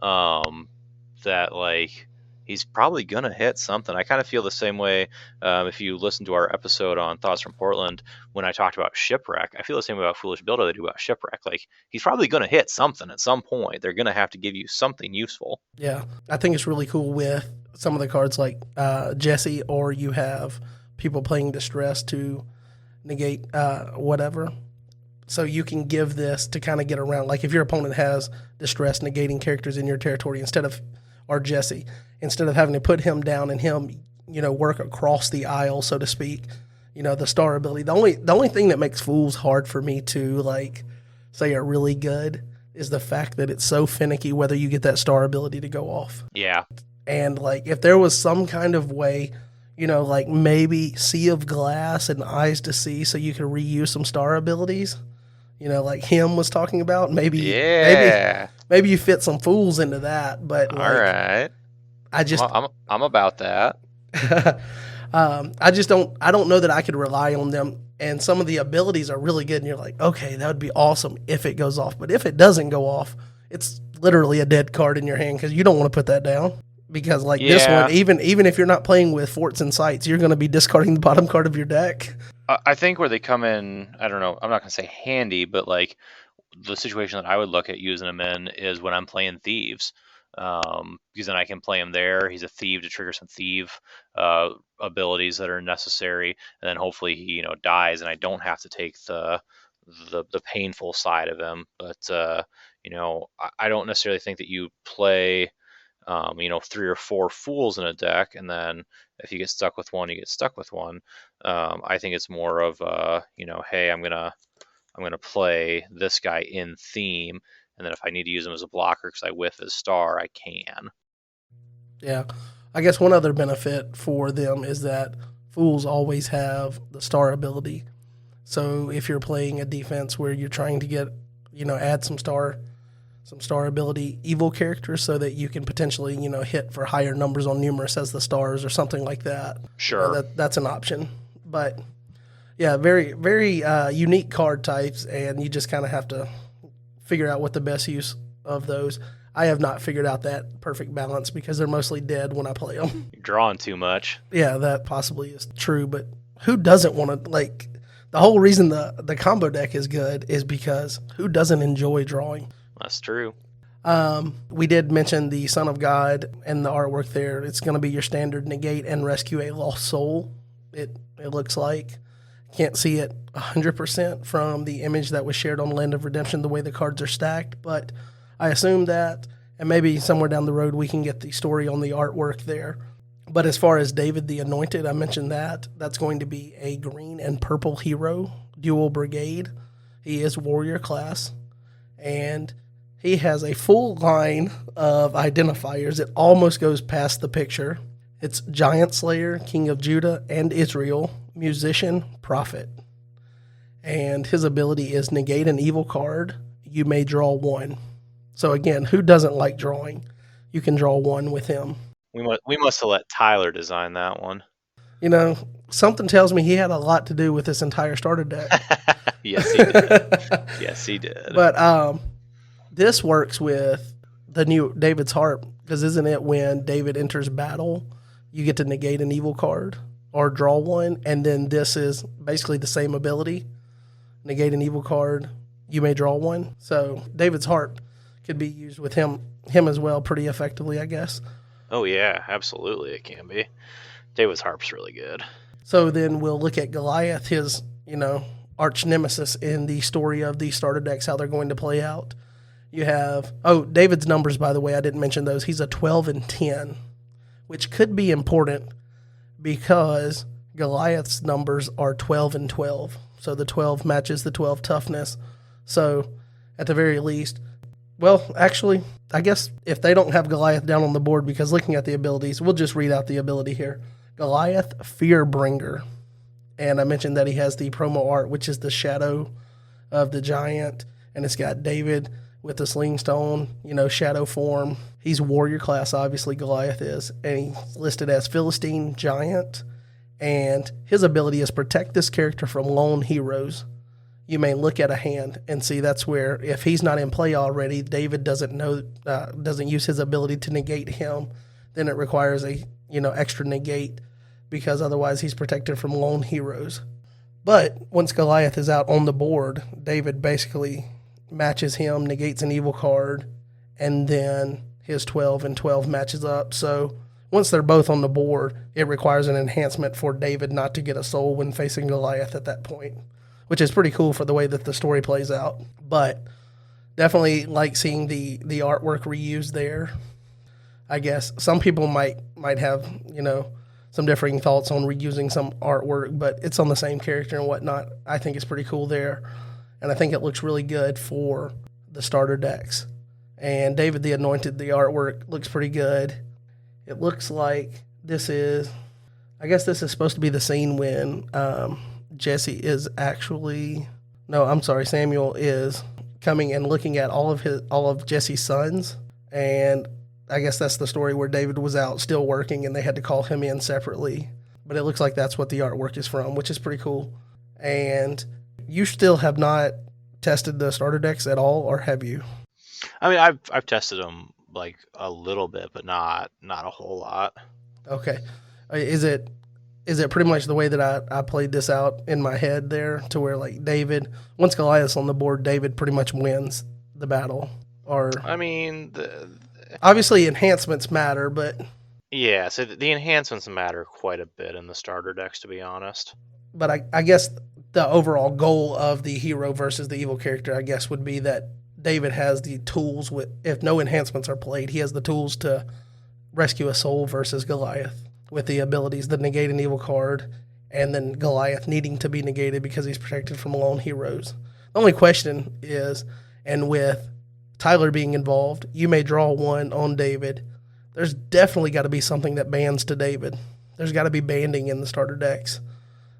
That like he's probably gonna hit something. I kind of feel the same way. If you listen to our episode on Thoughts from Portland, when I talked about Shipwreck, I feel the same way about Foolish Builder that I do about Shipwreck. Like, he's probably gonna hit something at some point. They're gonna have to give you something useful. Yeah, I think it's really cool with some of the cards like Jesse, or you have people playing Distress to negate whatever. So you can give this to kind of get around. Like if your opponent has Distress negating characters in your territory, or Jesse, instead of having to put him down and him, you know, work across the aisle, so to speak, you know, the star ability. The only thing that makes Fools hard for me to like say are really good is the fact that it's so finicky whether you get that star ability to go off. Yeah. And like if there was some kind of way, you know, like maybe Sea of Glass and Eyes to See, so you could reuse some star abilities, you know, like him was talking about. Maybe you fit some Fools into that. But like, all right, I'm about that. I don't know that I could rely on them. And some of the abilities are really good, and you're like, okay, that would be awesome if it goes off. But if it doesn't go off, it's literally a dead card in your hand, because you don't want to put that down. Because like this one, even if you're not playing with forts and sites, you're going to be discarding the bottom card of your deck. I think where they come in, I don't know, I'm not going to say handy, but like the situation that I would look at using him in is when I'm playing Thieves. Because then I can play him there. He's a thief to trigger some thief abilities that are necessary, and then hopefully he, you know, dies, and I don't have to take the painful side of him. But you know, I don't necessarily think that you play you know, 3 or 4 Fools in a deck, and then if you get stuck with one, you get stuck with one. I think it's more of you know, hey, I'm gonna play this guy in theme, and then if I need to use him as a blocker because I whiff his star, I can. Yeah, I guess one other benefit for them is that Fools always have the star ability. So if you're playing a defense where you're trying to get, you know, add some star ability evil characters so that you can potentially, you know, hit for higher numbers on numerous as the stars or something like that. Sure. That's an option. But yeah, very, very unique card types, and you just kind of have to figure out what the best use of those. I have not figured out that perfect balance because they're mostly dead when I play them. You're drawing too much. Yeah, that possibly is true, but who doesn't want to, like, the whole reason the combo deck is good is because who doesn't enjoy drawing? That's true. We did mention the Son of God and the artwork there. It's going to be your standard negate and rescue a lost soul. It looks like. Can't see it 100% from the image that was shared on Land of Redemption, the way the cards are stacked, but I assume that, and maybe somewhere down the road we can get the story on the artwork there. But as far as David the Anointed, I mentioned that's going to be a green and purple hero, dual brigade. He is warrior class, and he has a full line of identifiers. It almost goes past the picture. It's Giant Slayer, King of Judah and Israel, Musician, Prophet. And his ability is negate an evil card. You may draw one. So again, who doesn't like drawing? you can draw one with him. We must have let Tyler design that one. You know, something tells me he had a lot to do with this entire starter deck. Yes, he did. Yes, he did. But this works with the new David's Harp, because isn't it when David enters battle, you get to negate an evil card or draw one, and then this is basically the same ability. Negate an evil card, you may draw one. So David's Harp could be used with him as well pretty effectively, I guess. Oh yeah, absolutely it can be. David's Harp's really good. So then we'll look at Goliath, his, arch nemesis in the story of the starter decks, how they're going to play out. You have, David's numbers, by the way, I didn't mention those. He's a 12 and 10, which could be important because Goliath's numbers are 12 and 12. So the 12 matches the 12 toughness. So at the very least, well, actually, I guess if they don't have Goliath down on the board, because looking at the abilities, we'll just read out the ability here. Goliath, Fearbringer. And I mentioned that he has the promo art, which is the shadow of the giant. And it's got David with the sling stone, shadow form. He's warrior class, obviously, Goliath is. And he's listed as Philistine Giant. And his ability is protect this character from lone heroes. You may look at a hand and see that's where, if he's not in play already, David doesn't use his ability to negate him. Then it requires a, extra negate, because otherwise he's protected from lone heroes. But once Goliath is out on the board, David basically matches him, negates an evil card, and then his 12 and 12 matches up. So once they're both on the board, it requires an enhancement for David not to get a soul when facing Goliath at that point, which is pretty cool for the way that the story plays out. But definitely like seeing the artwork reused there. I guess some people might have, some differing thoughts on reusing some artwork, but it's on the same character and whatnot. I think it's pretty cool there. And I think it looks really good for the starter decks. And David the Anointed, the artwork looks pretty good. It looks like this is supposed to be the scene when Samuel is coming and looking at all of Jesse's sons. And I guess that's the story where David was out still working and they had to call him in separately. But it looks like that's what the artwork is from, which is pretty cool. And you still have not tested the starter decks at all, or have you? I mean, I've tested them like a little bit, but not a whole lot. Okay. Is it pretty much the way that I played this out in my head there, to where like David, once Goliath's on the board, David pretty much wins the battle? Or I mean, obviously enhancements matter, but yeah, so the enhancements matter quite a bit in the starter decks, to be honest. But I guess the overall goal of the hero versus the evil character, I guess, would be that David has the tools if no enhancements are played, he has the tools to rescue a soul versus Goliath with the abilities, the negate an evil card, and then Goliath needing to be negated because he's protected from lone heroes. The only question is, and with Tyler being involved, you may draw one on David. There's definitely got to be something that bans to David. There's got to be banding in the starter decks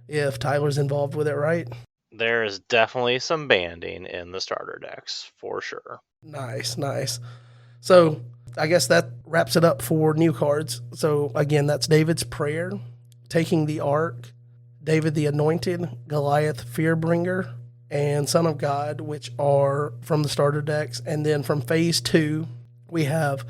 if Tyler's involved with it, right? There is definitely some banding in the starter decks, for sure. Nice. So I guess that wraps it up for new cards. So again, that's David's Prayer, Taking the Ark, David the Anointed, Goliath Fearbringer, and Son of God, which are from the starter decks. And then from Phase 2, we have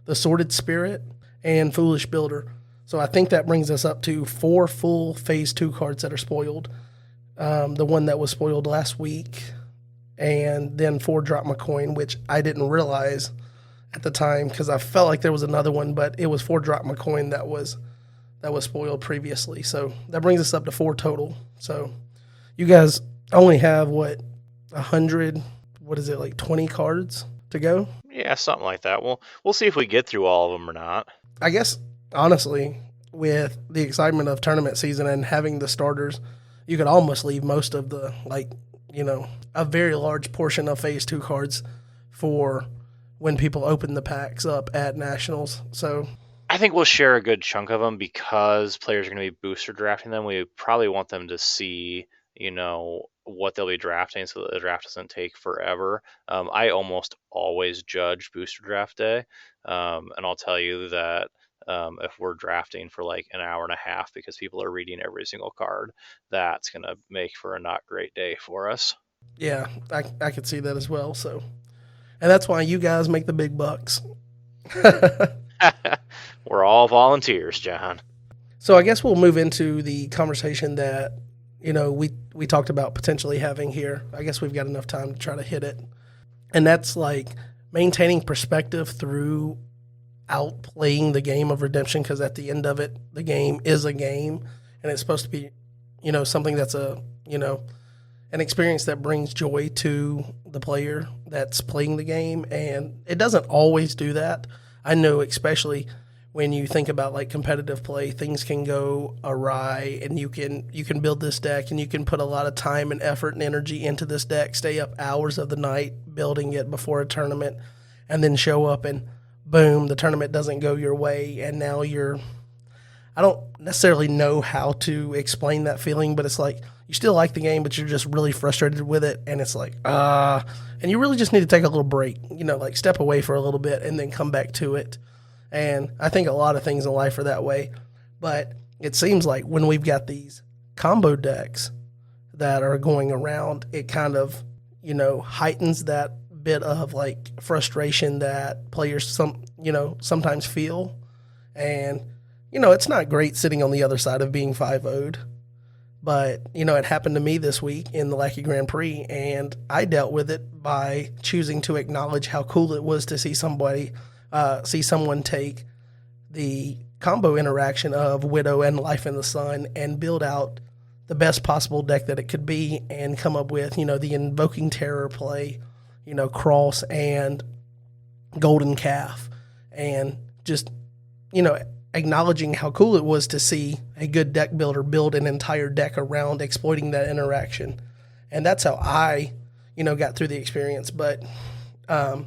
the Sordid Spirit and Foolish Builder. So I think that brings us up to 4 full Phase 2 cards that are spoiled. The one that was spoiled last week, and then 4 Drop My Coin, which I didn't realize at the time because I felt like there was another one, but it was 4 Drop My Coin that was spoiled previously. So that brings us up to 4 total. So you guys only have 100, like 20 cards to go? Yeah, something like that. We'll see if we get through all of them or not. I guess, honestly, with the excitement of tournament season and having the starters, you could almost leave most of the, a very large portion of Phase 2 cards for when people open the packs up at Nationals. So I think we'll share a good chunk of them because players are going to be booster drafting them. We probably want them to see, what they'll be drafting so that the draft doesn't take forever. I almost always judge booster draft day, and I'll tell you that if we're drafting for like an hour and a half because people are reading every single card, that's going to make for a not great day for us. Yeah, I could see that as well. So, and that's why you guys make the big bucks. We're all volunteers, John. So I guess we'll move into the conversation that we talked about potentially having here. I guess we've got enough time to try to hit it, and that's like maintaining perspective throughout playing the game of redemption. Because at the end of it, the game is a game, and it's supposed to be, something that's an experience that brings joy to the player that's playing the game, and it doesn't always do that. I know, especially when you think about like competitive play, things can go awry, and you can build this deck, and you can put a lot of time and effort and energy into this deck, stay up hours of the night building it before a tournament, and then show up and boom, the tournament doesn't go your way, and now you're I don't necessarily know how to explain that feeling, but it's like you still like the game, but you're just really frustrated with it, and it's like and you really just need to take a little break, like step away for a little bit and then come back to it. And I think a lot of things in life are that way, but it seems like when we've got these combo decks that are going around, it kind of heightens that bit of like frustration that players sometimes feel. And it's not great sitting on the other side of being 5-0'd. But, it happened to me this week in the Lackey Grand Prix, and I dealt with it by choosing to acknowledge how cool it was to see someone take the combo interaction of Widow and Life in the Sun and build out the best possible deck that it could be and come up with, the Invoking Terror play, Cross and Golden Calf, and just, acknowledging how cool it was to see a good deck builder build an entire deck around exploiting that interaction. And that's how I, got through the experience. But I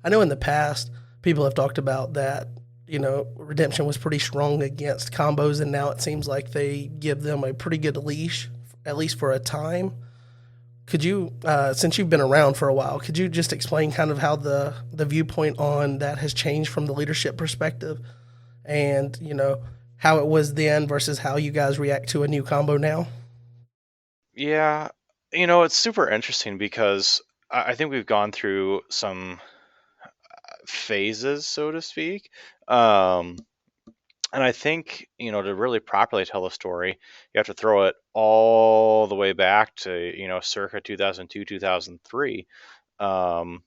know in the past, people have talked about that, Redemption was pretty strong against combos, and now it seems like they give them a pretty good leash, at least for a time. Could you, since you've been around for a while, could you just explain kind of how the viewpoint on that has changed from the leadership perspective? And how it was then versus how you guys react to a new combo now? Yeah, it's super interesting because I think we've gone through some phases, so to speak. Um, and I think, to really properly tell the story, you have to throw it all the way back to, circa 2002, 2003. Um,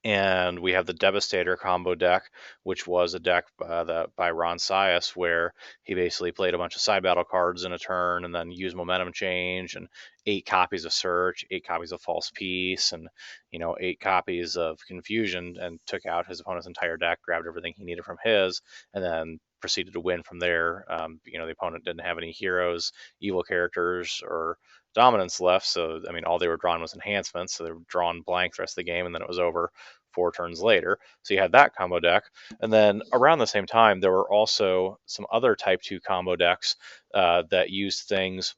and we have the Devastator combo deck, which was a deck by Ron Sias, where he basically played a bunch of side battle cards in a turn and then used momentum change and 8 copies of Search, 8 copies of False Peace, and 8 copies of Confusion, and took out his opponent's entire deck, grabbed everything he needed from his, and then proceeded to win from there. The opponent didn't have any heroes, evil characters, or dominance left, so I mean all they were drawing was enhancements, so they were drawing blank the rest of the game, and then it was over 4 turns later. So you had that combo deck, and then around the same time there were also some other type 2 combo decks that used things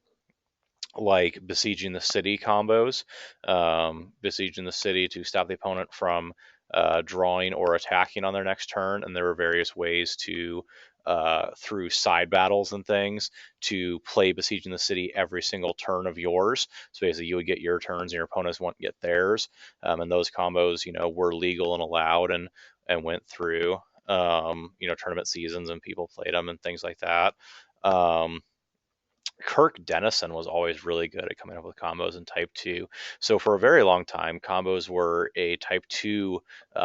like besieging the city combos, besieging the city to stop the opponent from drawing or attacking on their next turn. And there were various ways to, through side battles and things, to play besieging the city every single turn of yours. So basically, you would get your turns, and your opponents wouldn't get theirs. And those combos, were legal and allowed, and went through, tournament seasons, and people played them and things like that. Kirk Dennison was always really good at coming up with combos in Type 2. So for a very long time, combos were a Type 2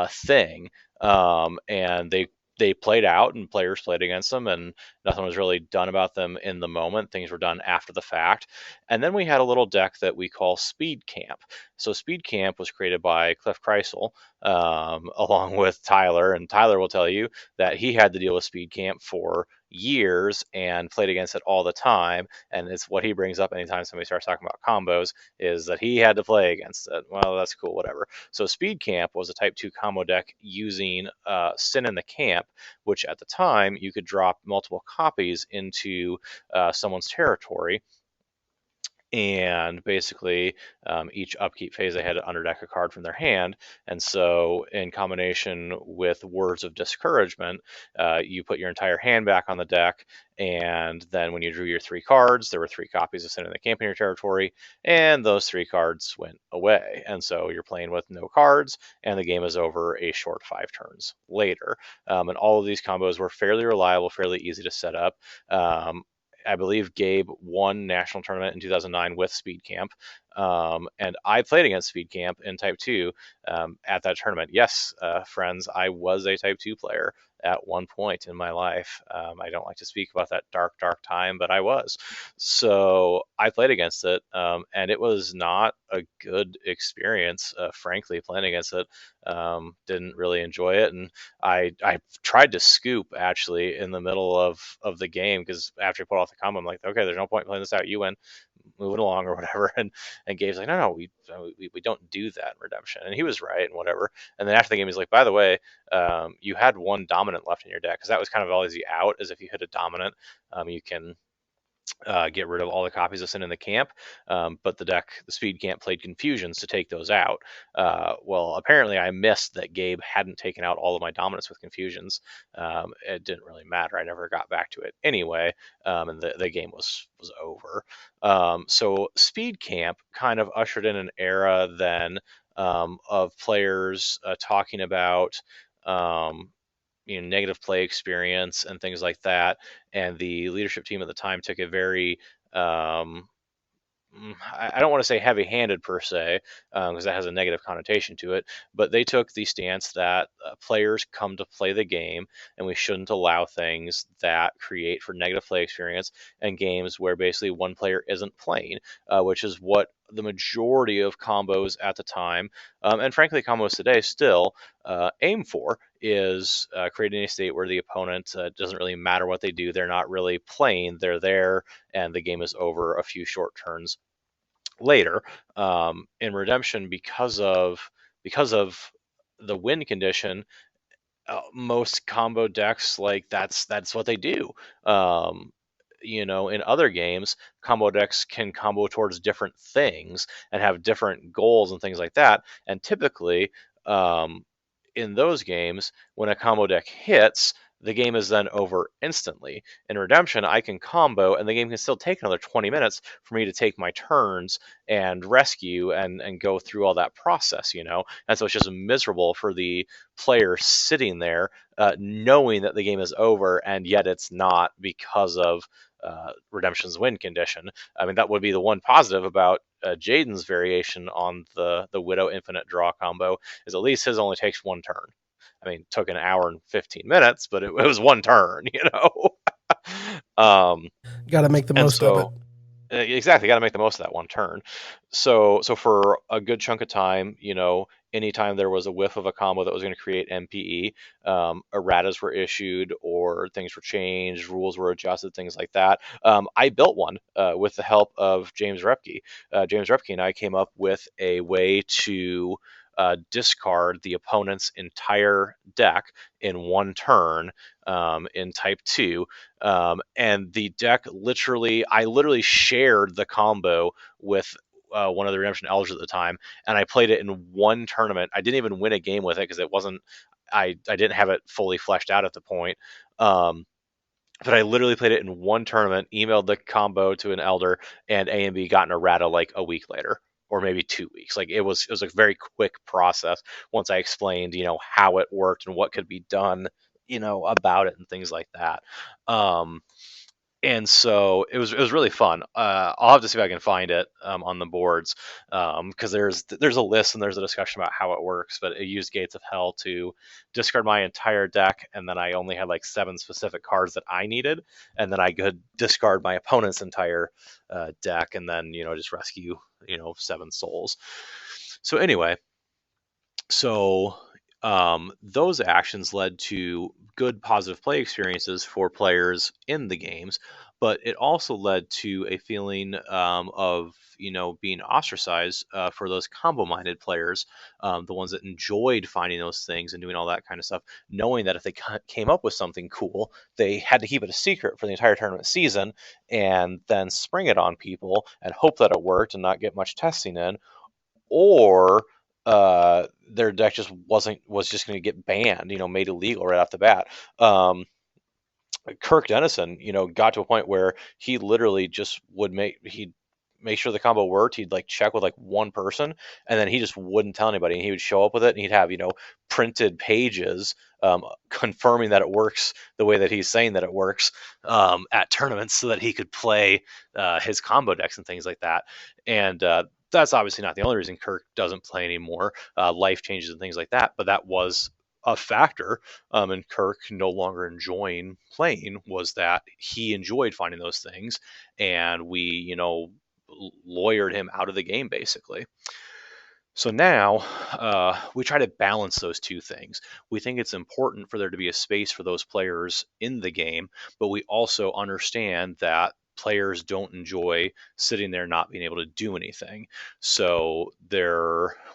thing, and they played out, and players played against them, and nothing was really done about them in the moment. Things were done after the fact. And then we had a little deck that we call Speed Camp. So Speed Camp was created by Cliff Kreisel, along with Tyler, and Tyler will tell you that he had to deal with Speed Camp for years and played against it all the time. And it's what he brings up anytime somebody starts talking about combos, is that he had to play against it. Well, that's cool, whatever. So Speed Camp was a Type 2 combo deck using Sin in the Camp, which at the time you could drop multiple copies into someone's territory, And basically, each upkeep phase they had to underdeck a card from their hand. And so, in combination with Words of Discouragement, you put your entire hand back on the deck. And then, when you drew your 3 cards, there were 3 copies of Sin in the Camp in your territory, and those 3 cards went away. And so, you're playing with no cards, and the game is over a short 5 turns later. And all of these combos were fairly reliable, fairly easy to set up. I believe Gabe won national tournament in 2009 with Speed Camp. And I played against Speed Camp in Type 2 at that tournament. Yes, friends, I was a Type 2 player at one point in my life. I don't like to speak about that dark, dark time, but I was. So I played against it, and it was not a good experience, frankly, playing against it. Didn't really enjoy it. And I tried to scoop actually in the middle of the game, because after I put off the combo, I'm like, okay, there's no point playing this out. You win, move it along or whatever. And Gabe's like, no, we don't do that in Redemption, and he was right and whatever. And then after the game, he's like, by the way, you had 1 dominant left in your deck, because that was kind of always the out, is if you hit a dominant, you can get rid of all the copies of Sin in the Camp. But the Speed Camp played Confusions to take those out. Well, apparently I missed that Gabe hadn't taken out all of my dominance with Confusions. It didn't really matter. I never got back to it anyway, and the game was over. So Speed Camp kind of ushered in an era then of players talking about negative play experience and things like that. And the leadership team at the time took a very I don't want to say heavy-handed per se, because that has a negative connotation to it, but they took the stance that players come to play the game, and we shouldn't allow things that create for negative play experience and games where basically one player isn't playing, which is what the majority of combos at the time, and frankly combos today still aim for, is creating a state where the opponent doesn't really matter what they do. They're not really playing. They're there, and the game is over a few short turns later. In Redemption, because of the win condition, most combo decks, like, that's what they do. In other games, combo decks can combo towards different things and have different goals and things like that. And typically, in those games, when a combo deck hits, the game is then over instantly. In Redemption, I can combo, and the game can still take another 20 minutes for me to take my turns and rescue and go through all that process. And so it's just miserable for the player sitting there, knowing that the game is over, and yet it's not, because of Redemption's win condition. I mean, that would be the one positive about Jaden's variation on the Widow Infinite Draw combo, is at least his only takes 1 turn. I mean, it took an hour and 15 minutes, but it was 1 turn. Got to make the And most of it. so, exactly, got to make the most of that 1 turn. So for a good chunk of time, anytime there was a whiff of a combo that was going to create MPE, erratas were issued, or things were changed, rules were adjusted, things like that. I built one with the help of James Repke. James Repke and I came up with a way to discard the opponent's entire deck in 1 turn in Type 2. And the deck I literally shared the combo with one of the Redemption Elders at the time, and I played it in 1 tournament. I didn't even win a game with it, because it wasn't. I didn't have it fully fleshed out at the point. But I literally played it in 1 tournament, emailed the combo to an Elder, and A and B got an errata like a week later, or maybe 2 weeks. Like, it was a very quick process once I explained, how it worked and what could be done, about it and things like that. And so it was really fun. I'll have to see if I can find it on the boards, because there's a list and there's a discussion about how it works. But it used Gates of Hell to discard my entire deck, and then I only had like 7 specific cards that I needed, and then I could discard my opponent's entire deck, and then just rescue 7 souls. So anyway, so Those actions led to good positive play experiences for players in the games, but it also led to a feeling of being ostracized for those combo-minded players, the ones that enjoyed finding those things and doing all that kind of stuff, knowing that if they came up with something cool, they had to keep it a secret for the entire tournament season and then spring it on people and hope that it worked and not get much testing in, or their deck was just going to get banned, made illegal right off the bat. Kirk Dennison, got to a point where he literally just he'd make sure the combo worked. He'd like check with like one person, and then he just wouldn't tell anybody. And he would show up with it, and he'd have printed pages confirming that it works the way that he's saying that it works at tournaments, so that he could play his combo decks and things like that. And that's obviously not the only reason Kirk doesn't play anymore. Life changes and things like that, but that was a factor in Kirk no longer enjoying playing, was that he enjoyed finding those things, and we, lawyered him out of the game basically. So now we try to balance those two things. We think it's important for there to be a space for those players in the game, but we also understand that players don't enjoy sitting there not being able to do anything. So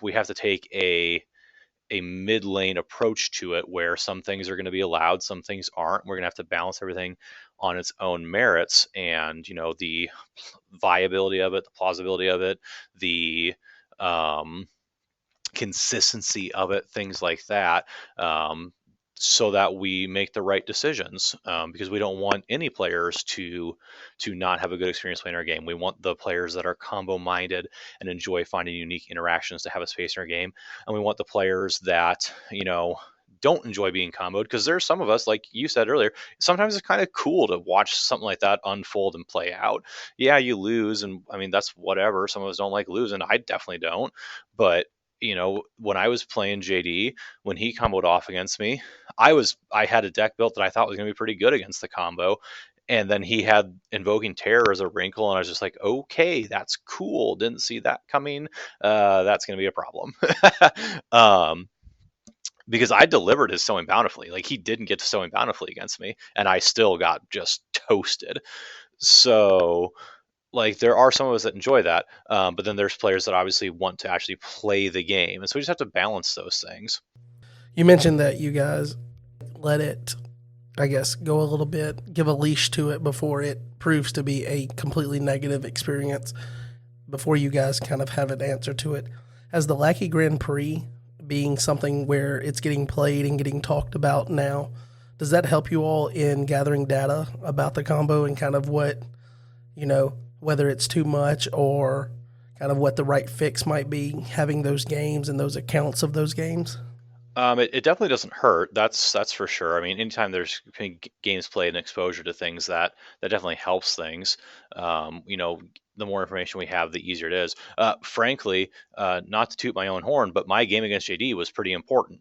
we have to take a mid lane approach to it, where some things are going to be allowed, some things aren't. We're going to have to balance everything on its own merits, and the viability of it, the plausibility of it, the um, consistency of it, things like that, so that we make the right decisions, because we don't want any players to not have a good experience playing our game. We want the players that are combo minded and enjoy finding unique interactions to have a space in our game, and we want the players that don't enjoy being comboed, because there's some of us, like you said earlier, sometimes it's kind of cool to watch something like that unfold and play out. Yeah, you lose, and I mean, that's whatever. Some of us don't like losing. I definitely don't. But when I was playing JD, when he comboed off against me, I had a deck built that I thought was going to be pretty good against the combo, and then he had Invoking Terror as a wrinkle, and I was just like, okay, that's cool. Didn't see that coming. That's going to be a problem. um, because I delivered his Sowing Bountifully. Like, he didn't get to Sowing Bountifully against me, and I still got just toasted. So, like, there are some of us that enjoy that, but then there's players that obviously want to actually play the game, and so we just have to balance those things. You mentioned that you guys let it, I guess, go a little bit, give a leash to it before it proves to be a completely negative experience, before you guys kind of have an answer to it. As the Lackey Grand Prix being something where it's getting played and getting talked about now, does that help you all in gathering data about the combo and kind of what, whether it's too much or kind of what the right fix might be, having those games and those accounts of those games? It definitely doesn't hurt. That's for sure. I mean, anytime there's games played and exposure to things, that definitely helps things. The more information we have, the easier it is. Frankly, not to toot my own horn, but my game against JD was pretty important,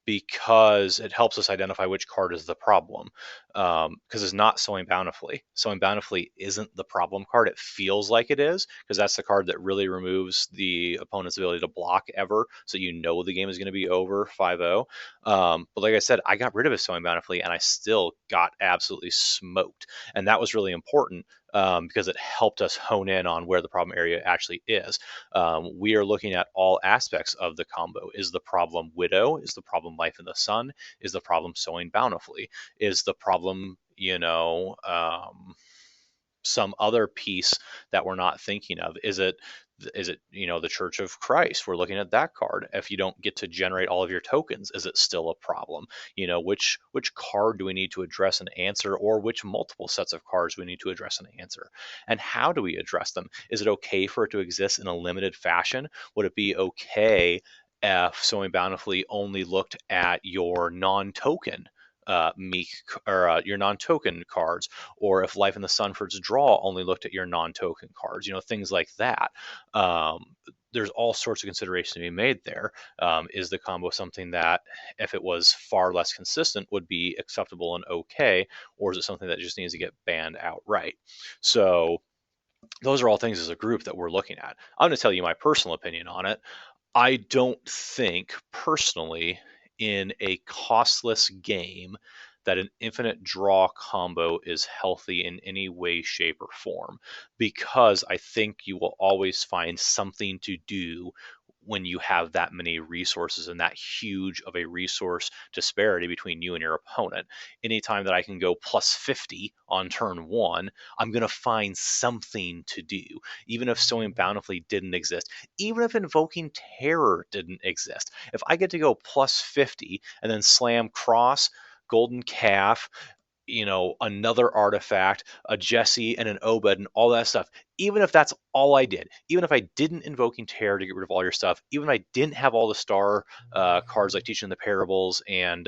because it helps us identify which card is the problem. Because it's not Sowing Bountifully. Sowing Bountifully isn't the problem card. It feels like it is, because that's the card that really removes the opponent's ability to block ever. So the game is going to be over 5-0. But like I said, I got rid of his Sowing Bountifully, and I still got absolutely smoked. And that was really important, because it helped us hone in on where the problem area actually is. We are looking at all aspects of the combo. Is the problem Widow? Is the problem Life in the Sun? Is the problem Sowing Bountifully? Is the problem, some other piece that we're not thinking of? Is it the Church of Christ? We're looking at that card. If you don't get to generate all of your tokens, is it still a problem? Which card do we need to address and answer, or which multiple sets of cards do we need to address and answer? And how do we address them? Is it okay for it to exist in a limited fashion? Would it be okay if Sowing Bountifully only looked at your non-token meek, or your non-token cards, or if Life in the Sun for its draw only looked at your non-token cards, things like that. There's all sorts of considerations to be made there. Is the combo something that, if it was far less consistent, would be acceptable and okay, or is it something that just needs to get banned outright? So those are all things as a group that we're looking at. I'm going to tell you my personal opinion on it. I don't think personally in a costless game that an infinite draw combo is healthy in any way, shape, or form, because I think you will always find something to do when you have that many resources and that huge of a resource disparity between you and your opponent. Anytime that I can go plus 50 on turn one, I'm going to find something to do. Even if Sowing Bountifully didn't exist, even if Invoking Terror didn't exist, if I get to go plus 50 and then slam Cross, Golden Calf, another artifact, a Jesse and an Obed and all that stuff, even if that's all I did, even if I didn't Invoking Terror to get rid of all your stuff, even if I didn't have all the star cards like Teaching the Parables and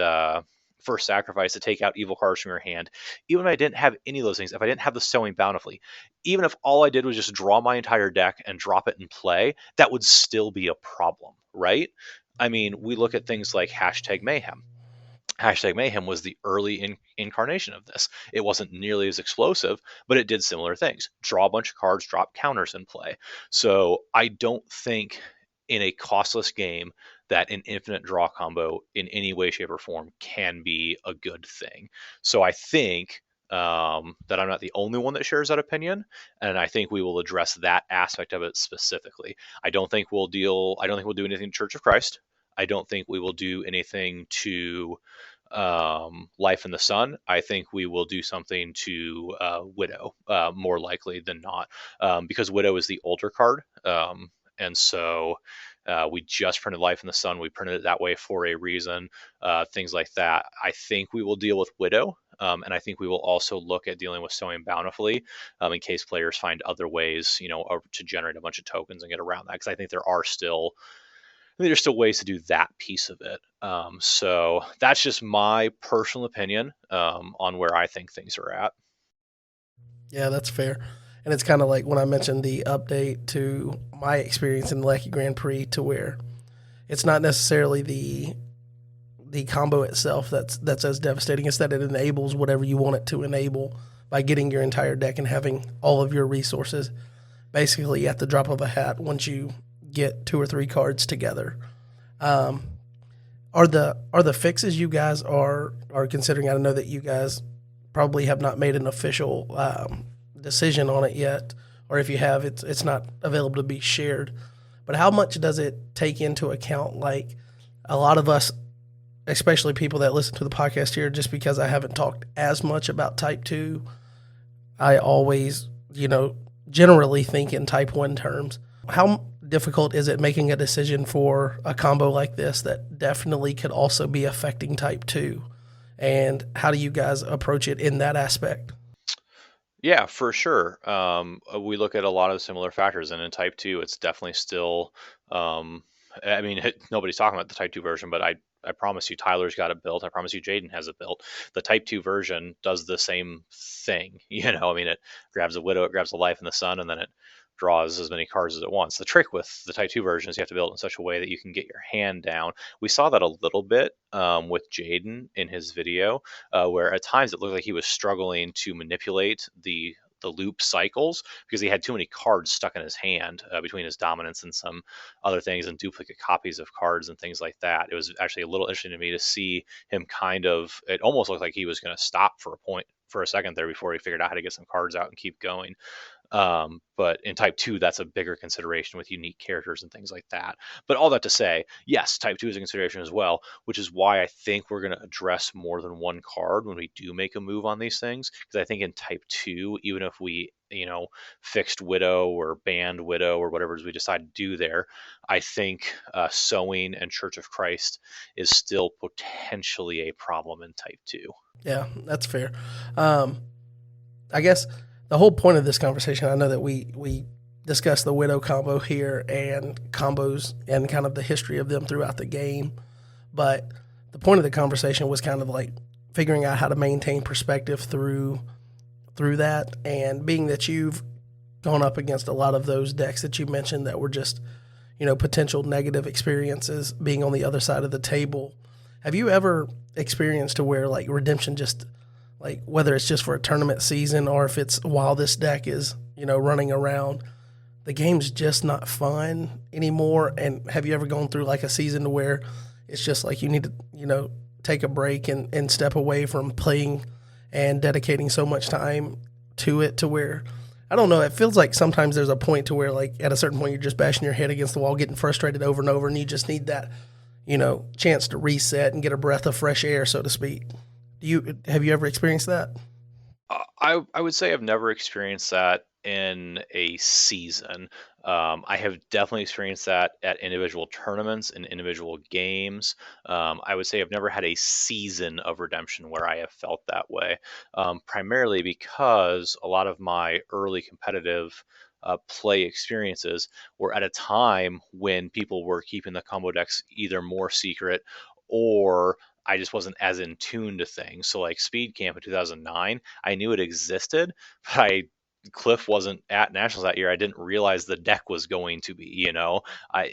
First Sacrifice to take out evil cards from your hand, even if I didn't have any of those things, if I didn't have the Sowing Bountifully, even if all I did was just draw my entire deck and drop it in play, that would still be a problem, right? I mean, we look at things like #Mayhem. #Mayhem was the early incarnation of this. It wasn't nearly as explosive, but it did similar things. Draw a bunch of cards, drop counters in play. So I don't think in a costless game that an infinite draw combo in any way, shape, or form can be a good thing. So I think that I'm not the only one that shares that opinion, and I think we will address that aspect of it specifically. I don't think we'll do anything to Church of Christ. I don't think we will do anything to Life in the Sun. I think we will do something to Widow, more likely than not, because Widow is the older card. And so we just printed Life in the Sun. We printed it that way for a reason, things like that. I think we will deal with Widow. And I think we will also look at dealing with Sowing Bountifully in case players find other ways, to generate a bunch of tokens and get around that. Because I think there's still ways to do that piece of it. So that's just my personal opinion on where I think things are at. Yeah, that's fair. And it's kind of like when I mentioned the update to my experience in the Lucky Grand Prix, to where it's not necessarily the combo itself that's as devastating. It's that it enables whatever you want it to enable by getting your entire deck and having all of your resources basically at the drop of a hat once you get 2 or 3 cards together. Are the fixes you guys are considering? I know that you guys probably have not made an official decision on it yet, or if you have, it's not available to be shared. But how much does it take into account? Like, a lot of us, especially people that listen to the podcast here, just because I haven't talked as much about Type 2, I always, generally think in Type 1 terms. How difficult is it making a decision for a combo like this that definitely could also be affecting Type 2? And how do you guys approach it in that aspect? Yeah, for sure. We look at a lot of similar factors, and in Type 2, it's definitely still. I mean, nobody's talking about the Type 2 version, but I promise you, Tyler's got it built. I promise you, Jaden has it built. The Type 2 version does the same thing. I mean, it grabs a Widow, it grabs a Life in the Sun, and then it draws as many cards as it wants. The trick with the Type 2 version is you have to build it in such a way that you can get your hand down. We saw that a little bit with Jaden in his video, where at times it looked like he was struggling to manipulate the loop cycles because he had too many cards stuck in his hand between his dominance and some other things and duplicate copies of cards and things like that. It was actually a little interesting to me to see him it almost looked like he was going to stop for a second there before he figured out how to get some cards out and keep going. But in Type 2, that's a bigger consideration with unique characters and things like that. But all that to say, yes, Type 2 is a consideration as well, which is why I think we're going to address more than one card when we do make a move on these things. Because I think in Type 2, even if we, fixed Widow or banned Widow or whatever we decide to do there, I think Sowing and Church of Christ is still potentially a problem in Type 2. Yeah, that's fair. I guess the whole point of this conversation, I know that we discussed the Widow combo here and combos and kind of the history of them throughout the game, but the point of the conversation was kind of like figuring out how to maintain perspective through that, and being that you've gone up against a lot of those decks that you mentioned that were just, potential negative experiences being on the other side of the table. Have you ever experienced to where like redemption just, like, whether it's just for a tournament season or if it's while this deck is, running around, the game's just not fun anymore. And have you ever gone through like a season to where it's just like you need to, take a break and step away from playing and dedicating so much time to it to where, I don't know, it feels like sometimes there's a point to where like at a certain point you're just bashing your head against the wall, getting frustrated over and over, and you just need that, chance to reset and get a breath of fresh air, so to speak. Have you ever experienced that? I would say I've never experienced that in a season. I have definitely experienced that at individual tournaments and individual games. I would say I've never had a season of redemption where I have felt that way, primarily because a lot of my early competitive play experiences were at a time when people were keeping the combo decks either more secret or I just wasn't as in tune to things. So like Speed Camp in 2009, I knew it existed, but Cliff wasn't at Nationals that year. I didn't realize the deck was going to be,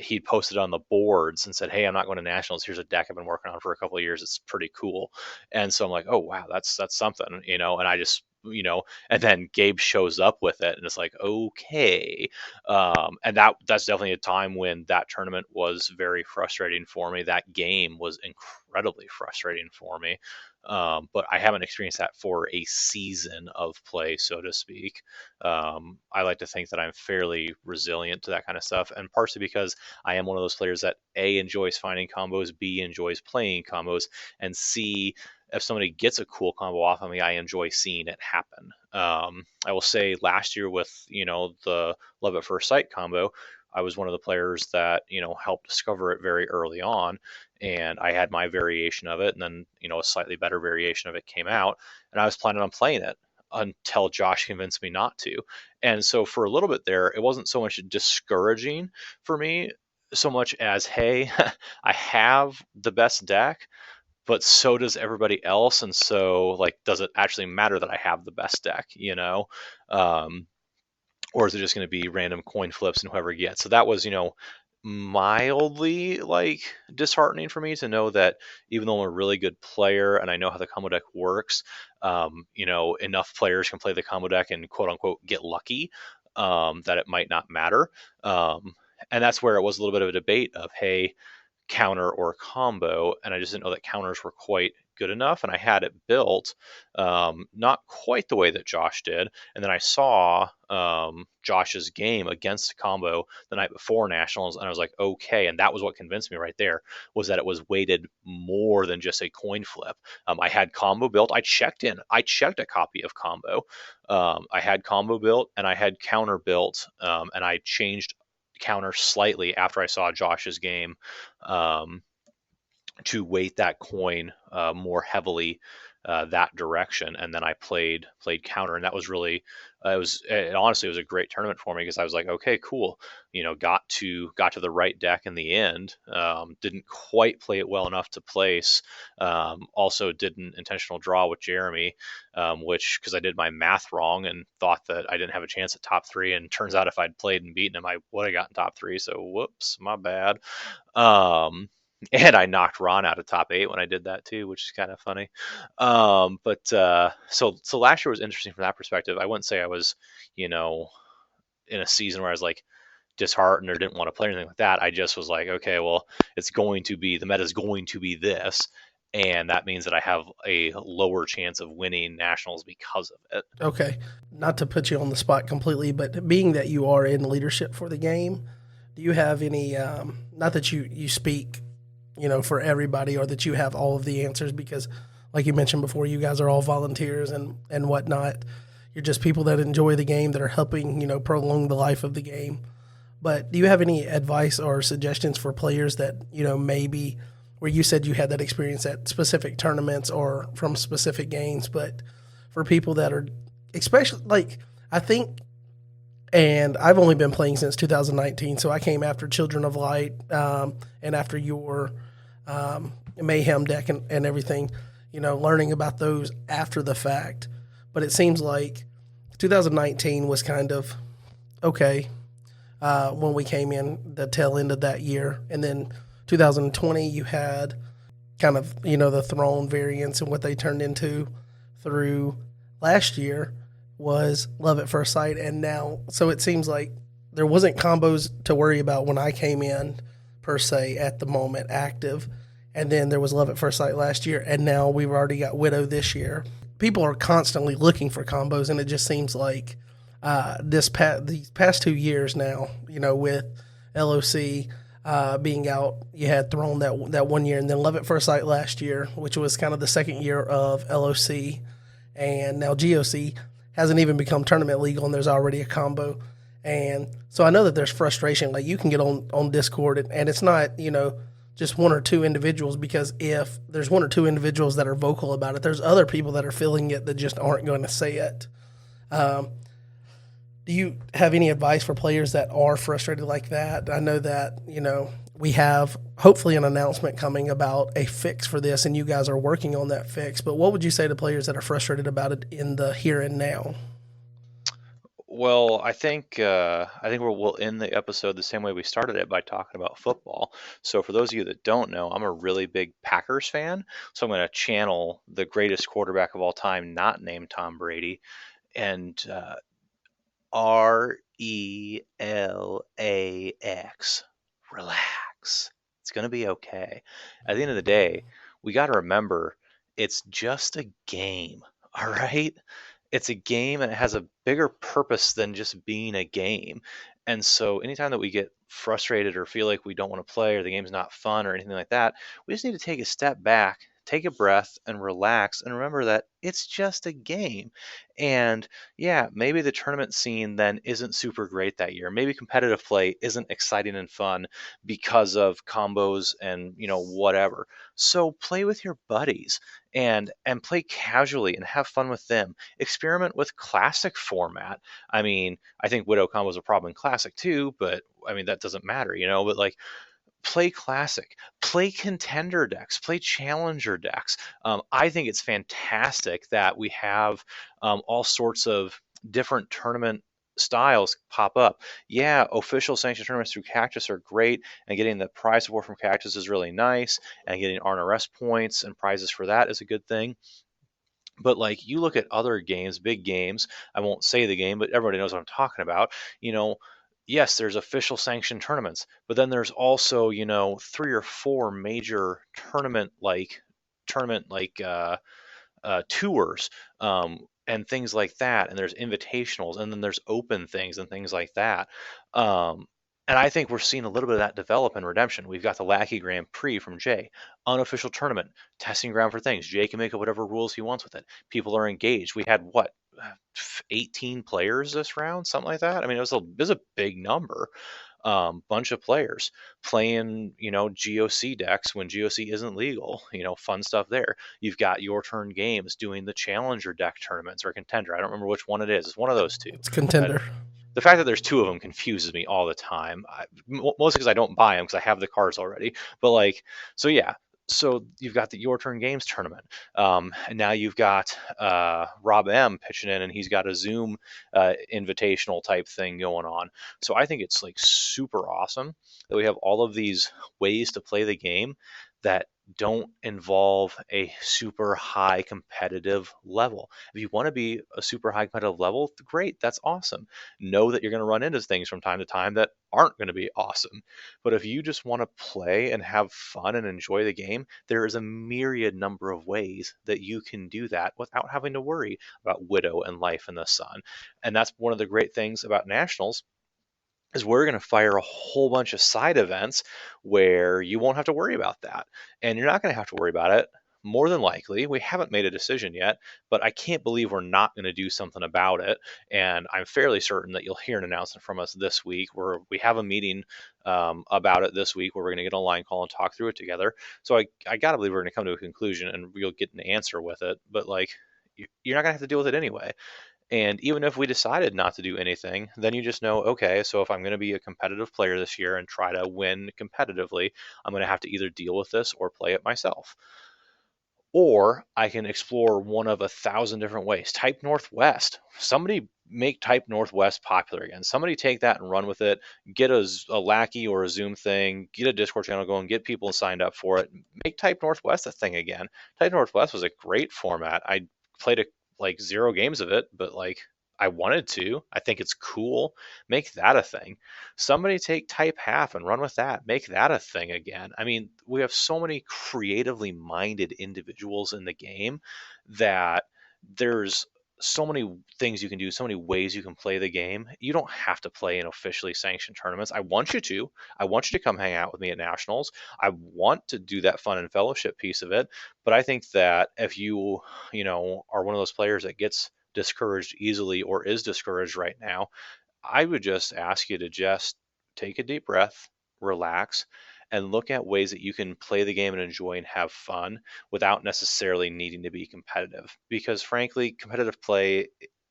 he'd posted on the boards and said, "Hey, I'm not going to Nationals. Here's a deck I've been working on for a couple of years. It's pretty cool." And so I'm like, "Oh, wow, that's something," and I just, and then Gabe shows up with it and it's like, okay. And that's definitely a time when that tournament was very frustrating for me. That game was incredibly frustrating for me. But I haven't experienced that for a season of play, so to speak. I like to think that I'm fairly resilient to that kind of stuff, and partially because I am one of those players that A, enjoys finding combos, B, enjoys playing combos, and C, if somebody gets a cool combo off of me, I enjoy seeing it happen. I will say last year with, the Love at First Sight combo, I was one of the players that, helped discover it very early on. And I had my variation of it. And then, a slightly better variation of it came out. And I was planning on playing it until Josh convinced me not to. And so for a little bit there, it wasn't so much discouraging for me, so much as, hey, I have the best deck, but so does everybody else. And so, like, does it actually matter that I have the best deck, Um, or is it just going to be random coin flips and whoever gets? So that was, mildly like disheartening for me to know that even though I'm a really good player and I know how the combo deck works, enough players can play the combo deck and quote unquote get lucky, that it might not matter. And that's where it was a little bit of a debate of, hey, counter or combo, and I just didn't know that counters were quite good enough, and I had it built not quite the way that Josh did. And then I saw Josh's game against combo the night before Nationals, and I was like, okay. And that was what convinced me right there, was that it was weighted more than just a coin flip. I had combo built. I checked a copy of combo. I had combo built and I had counter built, and I changed counter slightly after I saw Josh's game, to weight that coin more heavily that direction. And then I played counter, and that was really honestly it was a great tournament for me because I was like, okay, cool, got to the right deck in the end. Didn't quite play it well enough to place. Also did an intentional draw with Jeremy, which, because I did my math wrong and thought that I didn't have a chance at top three, and turns out if I'd played and beaten him, I would have gotten top three. So whoops, my bad. And I knocked Ron out of top 8 when I did that too, which is kind of funny. So last year was interesting from that perspective. I wouldn't say I was, in a season where I was like disheartened or didn't want to play or anything like that. I just was like, okay, well, the meta is going to be this, and that means that I have a lower chance of winning Nationals because of it. Okay. Not to put you on the spot completely, but being that you are in leadership for the game, do you have any, not that you speak, for everybody, or that you have all of the answers, because like you mentioned before, you guys are all volunteers and whatnot. You're just people that enjoy the game, that are helping, prolong the life of the game. But do you have any advice or suggestions for players that, maybe where you said you had that experience at specific tournaments or from specific games, but for people that are, especially like, I think, and I've only been playing since 2019, so I came after Children of Light, and after your Mayhem deck and everything, learning about those after the fact. But it seems like 2019 was kind of okay when we came in the tail end of that year. And then 2020, you had kind of, the Throne variants and what they turned into through last year was Love at First Sight. And now, so it seems like there wasn't combos to worry about when I came in per se at the moment active, and then there was Love at First Sight last year, and now we've already got Widow this year. People are constantly looking for combos, and it just seems like these past 2 years now, with LOC being out, you had Throne that 1 year, and then Love at First Sight last year, which was kind of the second year of LOC, and now GOC hasn't even become tournament legal, and there's already a combo. And so I know that there's frustration. Like, you can get on Discord, and it's not, just one or two individuals, because if there's one or two individuals that are vocal about it, there's other people that are feeling it that just aren't going to say it. Um, do you have any advice for players that are frustrated like that? I know that, we have hopefully an announcement coming about a fix for this, and you guys are working on that fix. But what would you say to players that are frustrated about it in the here and now? Well, I think we'll end the episode the same way we started it, by talking about football. So for those of you that don't know, I'm a really big Packers fan. So I'm going to channel the greatest quarterback of all time, not named Tom Brady, and RELAX. Relax. It's going to be okay. At the end of the day, we got to remember it's just a game. All right? It's a game, and it has a bigger purpose than just being a game. And so anytime that we get frustrated or feel like we don't want to play, or the game's not fun or anything like that, we just need to take a step back, take a breath, and relax, and remember that it's just a game. And yeah, maybe the tournament scene then isn't super great that year. Maybe competitive play isn't exciting and fun because of combos and, whatever. So play with your buddies, and play casually and have fun with them. Experiment with classic format. I mean, I think Widow combo is a problem in classic too, but I mean that doesn't matter, but like, play classic, play contender decks, play challenger decks. I think it's fantastic that we have all sorts of different tournament styles pop up. Yeah, official sanctioned tournaments through Cactus are great, and getting the prize support from Cactus is really nice, and getting RNRS points and prizes for that is a good thing. But like, you look at other games, big games, I won't say the game, but everybody knows what I'm talking about. You know, yes, there's official sanctioned tournaments, but then there's also, three or four major tournament like tours, and things like that. And there's invitationals, and then there's open things and things like that. Um, and I think we're seeing a little bit of that develop in Redemption. We've got the Lackey Grand Prix from Jay, unofficial tournament, testing ground for things. Jay can make up whatever rules he wants with it. People are engaged. We had what, 18 players this round, something like that. I mean, it was a big number. Bunch of players playing, GOC decks when GOC isn't legal. Fun stuff there. You've got Your Turn Games doing the Challenger deck tournaments, or Contender. I don't remember which one it is. It's one of those two. It's Uh, Contender. the fact that there's two of them confuses me all the time. Mostly because I don't buy them because I have the cards already. But like, so yeah. So you've got the Your Turn Games tournament, and now you've got Rob M pitching in, and he's got a Zoom invitational type thing going on. So I think it's like super awesome that we have all of these ways to play the game that don't involve a super high competitive level. If you want to be a super high competitive level, great, that's awesome. Know that you're going to run into things from time to time that aren't going to be awesome. But if you just want to play and have fun and enjoy the game, there is a myriad number of ways that you can do that without having to worry about Widow and Life in the Sun. And that's one of the great things about Nationals, is we're going to fire a whole bunch of side events where you won't have to worry about that. And you're not going to have to worry about it. More than likely, we haven't made a decision yet, but I can't believe we're not going to do something about it. And I'm fairly certain that you'll hear an announcement from us this week, where we have a meeting about it this week, where we're going to get a line call and talk through it together. So I got to believe we're going to come to a conclusion, and we'll get an answer with it. But like, you're not going to have to deal with it anyway. And even if we decided not to do anything, then you just know, okay, so if I'm going to be a competitive player this year and try to win competitively, I'm going to have to either deal with this or play it myself. Or I can explore one of 1,000 different ways. Type Northwest. Somebody make Type Northwest popular again. Somebody take that and run with it. Get a Lackey or a Zoom thing. Get a Discord channel going. Get people signed up for it. Make Type Northwest a thing again. Type Northwest was a great format. I played like 0 games of it, but like, I wanted to. I think it's cool. Make that a thing. Somebody take type half and run with that. Make that a thing again. I mean, we have so many creatively minded individuals in the game that there's so many things you can do, so many ways you can play the game. You don't have to play in officially sanctioned tournaments. I want you to. I want you to come hang out with me at nationals. I want to do that fun and fellowship piece of it. But I think that if you are one of those players that gets discouraged easily or is discouraged right now, I would just ask you to just take a deep breath, relax, and look at ways that you can play the game and enjoy and have fun without necessarily needing to be competitive. Because frankly, competitive play,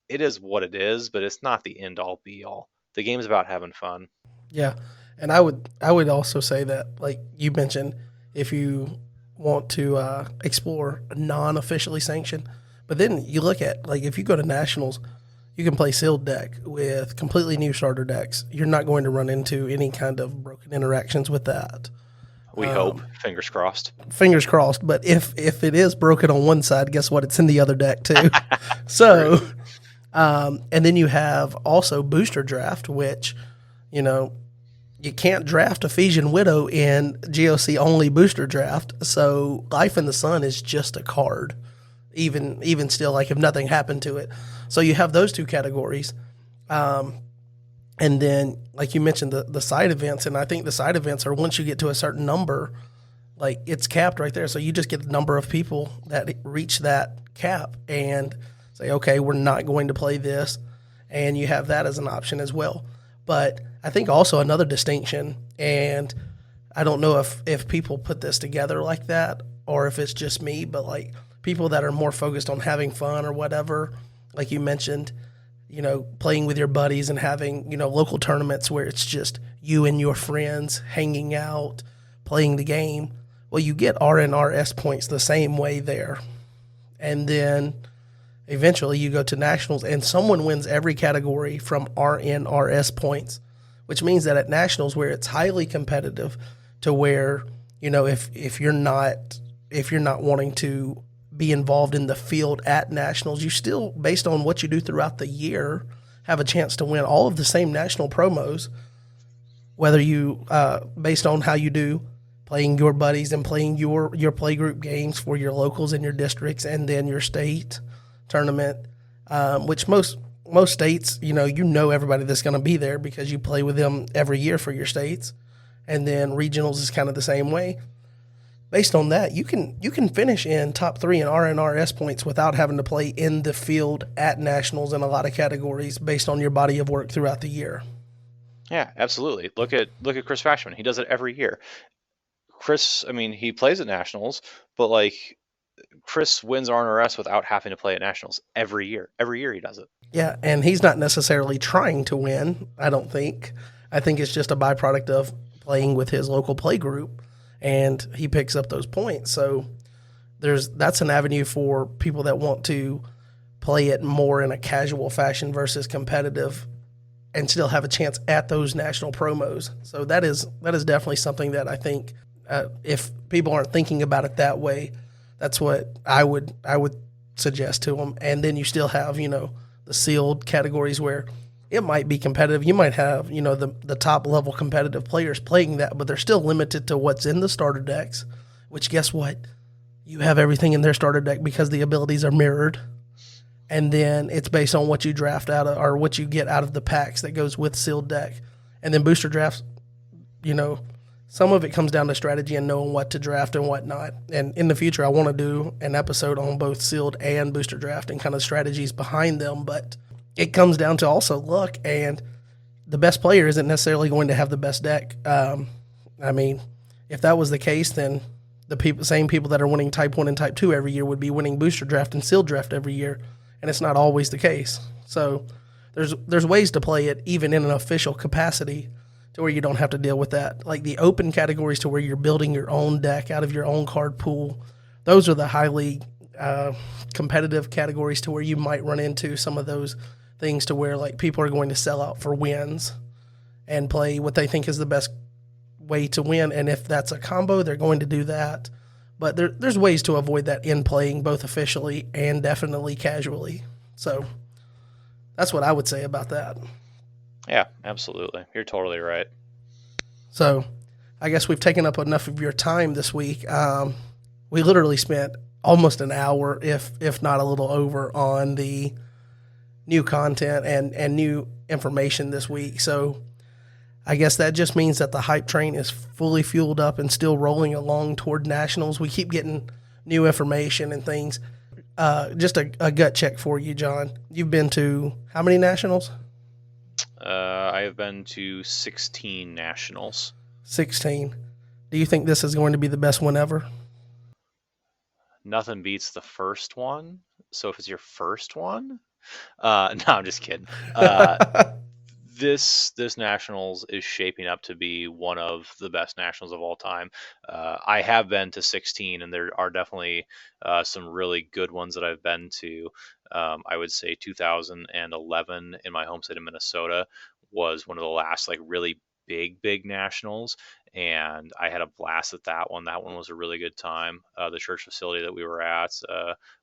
it is what it is, but it's not the end all be all. The game is about having fun. Yeah, and I would also say that, like you mentioned, if you want to explore non-officially sanctioned, but then you look at, like, if you go to nationals, you can play sealed deck with completely new starter decks. You're not going to run into any kind of broken interactions with that. We hope. Fingers crossed. Fingers crossed. But if it is broken on one side, guess what? It's in the other deck too. So, and then you have also booster draft, which, you can't draft Ephesian Widow in GoC only booster draft. So Life in the Sun is just a card, even still, like if nothing happened to it. So you have those two categories. And then, like you mentioned, the side events, and I think the side events are once you get to a certain number, like it's capped right there. So you just get the number of people that reach that cap and say, okay, we're not going to play this. And you have that as an option as well. But I think also another distinction, and I don't know if people put this together like that or if it's just me, but like people that are more focused on having fun or whatever, like you mentioned, playing with your buddies and having, local tournaments where it's just you and your friends hanging out, playing the game. Well, you get RNRS points the same way there. And then eventually you go to nationals and someone wins every category from RNRS points, which means that at nationals where it's highly competitive to where, if you're not wanting to be involved in the field at nationals, you still, based on what you do throughout the year, have a chance to win all of the same national promos, whether you, based on how you do playing your buddies and playing your play group games for your locals in your districts and then your state tournament, which most states, everybody that's going to be there because you play with them every year for your states. And then regionals is kind of the same way. Based on that, you can finish in top 3 in RNRS points without having to play in the field at nationals in a lot of categories based on your body of work throughout the year. Yeah, absolutely. Look at Chris Fashman. He does it every year. Chris, he plays at nationals, but like Chris wins RNRS without having to play at nationals every year. Every year he does it. Yeah, and he's not necessarily trying to win, I don't think. I think it's just a byproduct of playing with his local play group, and he picks up those points. So that's an avenue for people that want to play it more in a casual fashion versus competitive and still have a chance at those national promos. So that is definitely something that I think if people aren't thinking about it that way, that's what I would suggest to them. And then you still have, the sealed categories where it might be competitive. You might have, the top level competitive players playing that, but they're still limited to what's in the starter decks, which guess what? You have everything in their starter deck because the abilities are mirrored. And then it's based on what you draft out of or what you get out of the packs that goes with sealed deck. And then booster drafts, some of it comes down to strategy and knowing what to draft and what not. And in the future, I want to do an episode on both sealed and booster draft and kind of strategies behind them. But it comes down to also luck, and the best player isn't necessarily going to have the best deck. If that was the case, then the same people that are winning Type 1 and Type 2 every year would be winning booster draft and sealed draft every year, and it's not always the case. So there's ways to play it even in an official capacity to where you don't have to deal with that. Like the open categories to where you're building your own deck out of your own card pool, those are the highly competitive categories to where you might run into some of those things to where like people are going to sell out for wins and play what they think is the best way to win. And if that's a combo, they're going to do that. But there's ways to avoid that in playing both officially and definitely casually. So That's what I would say about that. Yeah, absolutely. You're totally right. So I guess we've taken up enough of your time this week. We literally spent almost an hour, if not a little over, on the new content and new information this week. So I guess that just means that the hype train is fully fueled up and still rolling along toward nationals. We keep getting new information and things. Just a gut check for you, John. You've been to how many nationals? I have been to 16 nationals. 16. Do you think this is going to be the best one ever? Nothing beats the first one. So if it's your first one, no, I'm just kidding. This nationals is shaping up to be one of the best nationals of all time. I have been to 16, and there are definitely some really good ones that I've been to. I would say 2011 in my home state of Minnesota was one of the last like really big nationals, and I had a blast at that one. That one was a really good time. The church facility that we were at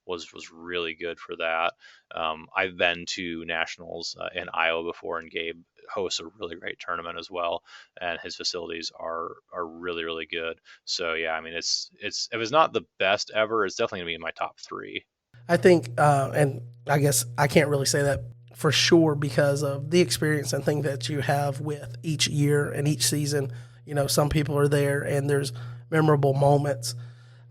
was really good for that. I've been to nationals in Iowa before, and Gabe hosts a really great tournament as well, and his facilities are really good. So yeah, I mean, it's if it's not the best ever, it's definitely gonna be in my top three. I think, and I guess I can't really say that for sure because of the experience and thing that you have with each year and each season. You know, some people are there and there's memorable moments.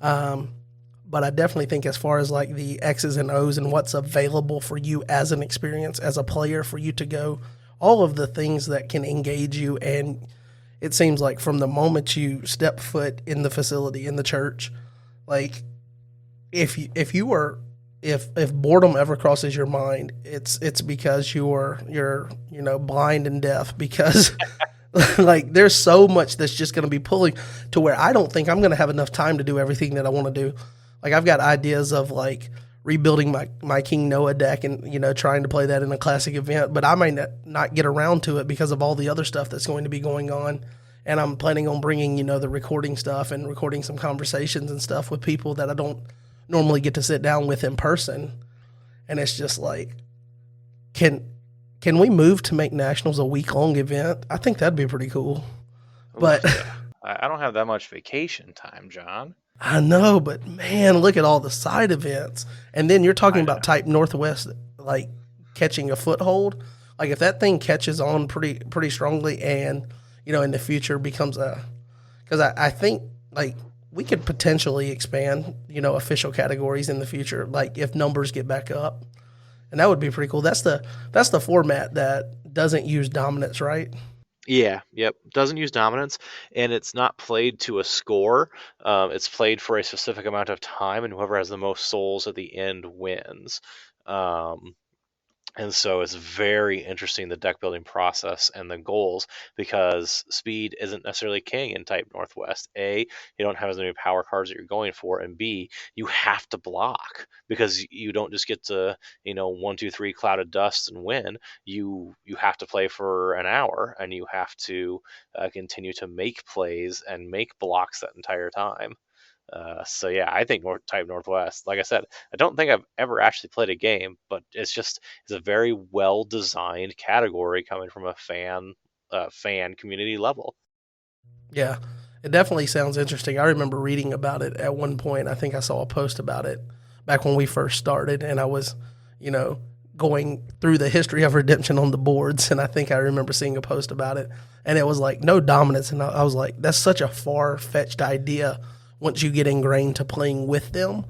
But I definitely think as far as like the X's and O's and what's available for you as an experience, as a player, for you to go, all of the things that can engage you. And it seems like from the moment you step foot in the facility, in the church, like if boredom ever crosses your mind, it's because you're blind and deaf because like there's so much that's just going to be pulling to where I don't think I'm going to have enough time to do everything that I want to do. Like I've got ideas of like rebuilding my King Noah deck and trying to play that in a classic event, but I might not get around to it because of all the other stuff that's going to be going on. And I'm planning on bringing the recording stuff and recording some conversations and stuff with people that I don't normally get to sit down with in person. And it's just like, can we move to make nationals a week-long event? I think that'd be pretty cool. But I don't have that much vacation time, John. I know, but man, look at all the side events. And then you're talking about Type Northwest like catching a foothold. Like if that thing catches on pretty strongly and in the future becomes because I think like we could potentially expand official categories in the future, like if numbers get back up. And that would be pretty cool. That's the format that doesn't use dominance, right? Yeah, yep. Doesn't use dominance, and it's not played to a score. It's played for a specific amount of time, and whoever has the most souls at the end wins. And so it's very interesting, the deck building process and the goals, because speed isn't necessarily king in Type Northwest. A, you don't have as many power cards that you're going for, and B, you have to block because you don't just get to 1, 2, 3 cloud of dust and win. You have to play for an hour, and you have to continue to make plays and make blocks that entire time. So yeah, I think Type Northwest. Like I said, I don't think I've ever actually played a game, but it's a very well designed category coming from a fan community level. Yeah, it definitely sounds interesting. I remember reading about it at one point. I think I saw a post about it back when we first started, and I was, going through the history of Redemption on the boards, and I think I remember seeing a post about it, and it was like no dominance, and I was like, that's such a far fetched idea once you get ingrained to playing with them.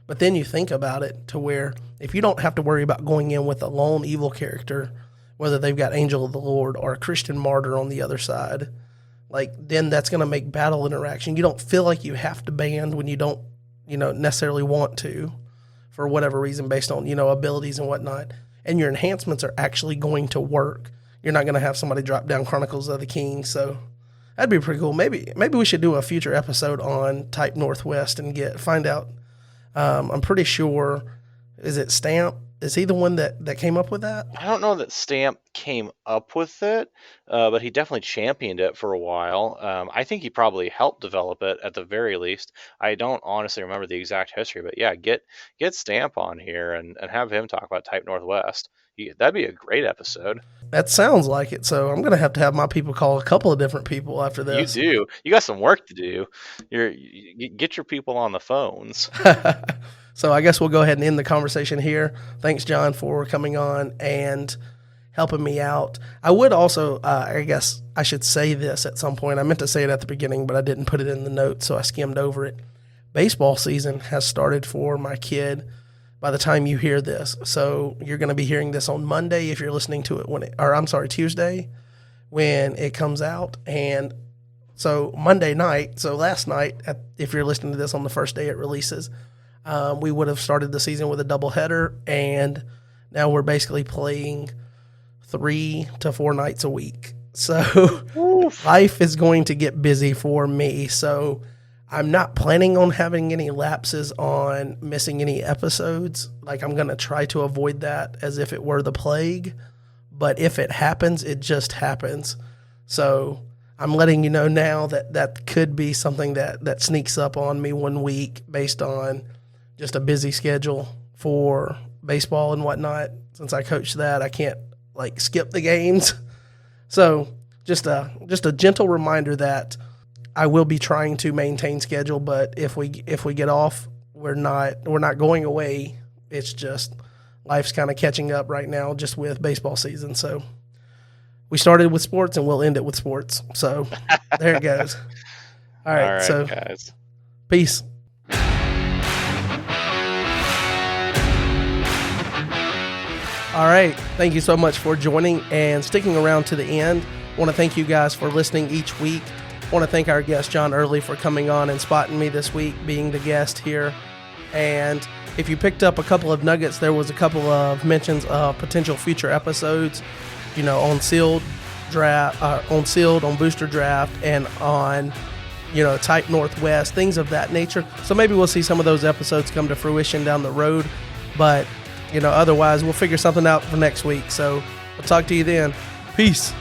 But then you think about it to where if you don't have to worry about going in with a lone evil character, whether they've got Angel of the Lord or a Christian Martyr on the other side, like then that's going to make battle interaction. You don't feel like you have to band when you don't, necessarily want to for whatever reason based on, abilities and whatnot. And your enhancements are actually going to work. You're not going to have somebody drop down Chronicles of the King. So that'd be pretty cool. Maybe we should do a future episode on Type Northwest and find out. I'm pretty sure, is it Stamp Is he the one that came up with that? I don't know that Stamp came up with it, but he definitely championed it for a while. I think he probably helped develop it at the very least. I don't honestly remember the exact history, but yeah, get Stamp on here and have him talk about Type Northwest. That'd be a great episode. That sounds like it. So I'm going to have my people call a couple of different people after this. You do. You got some work to do. You get your people on the phones. So I guess we'll go ahead and end the conversation here. Thanks, John, for coming on and helping me out. I would also, I guess I should say this at some point. I meant to say it at the beginning, but I didn't put it in the notes, so I skimmed over it. Baseball season has started for my kid by the time you hear this. So you're going to be hearing this on Monday if you're listening to it Tuesday when it comes out. And so Monday night, so last night, if you're listening to this on the first day it releases, we would have started the season with a doubleheader, and now we're basically playing 3 to 4 nights a week. So life is going to get busy for me. So I'm not planning on having any lapses on missing any episodes. Like, I'm going to try to avoid that as if it were the plague. But if it happens, it just happens. So I'm letting you know now that could be something that sneaks up on me one week based on just a busy schedule for baseball and whatnot. Since I coach that, I can't skip the games. So just a gentle reminder that I will be trying to maintain schedule, but if we get off, we're not going away. It's just life's kind of catching up right now just with baseball season. So we started with sports and we'll end it with sports. So there it goes. All right, so guys. Peace. All right. Thank you so much for joining and sticking around to the end. I want to thank you guys for listening each week. I want to thank our guest, John Earley, for coming on and spotting me this week, being the guest here. And if you picked up a couple of nuggets, there was a couple of mentions of potential future episodes, on sealed draft, on booster draft, and on, Type Northwest, things of that nature. So maybe we'll see some of those episodes come to fruition down the road. But otherwise, we'll figure something out for next week. So I'll talk to you then. Peace.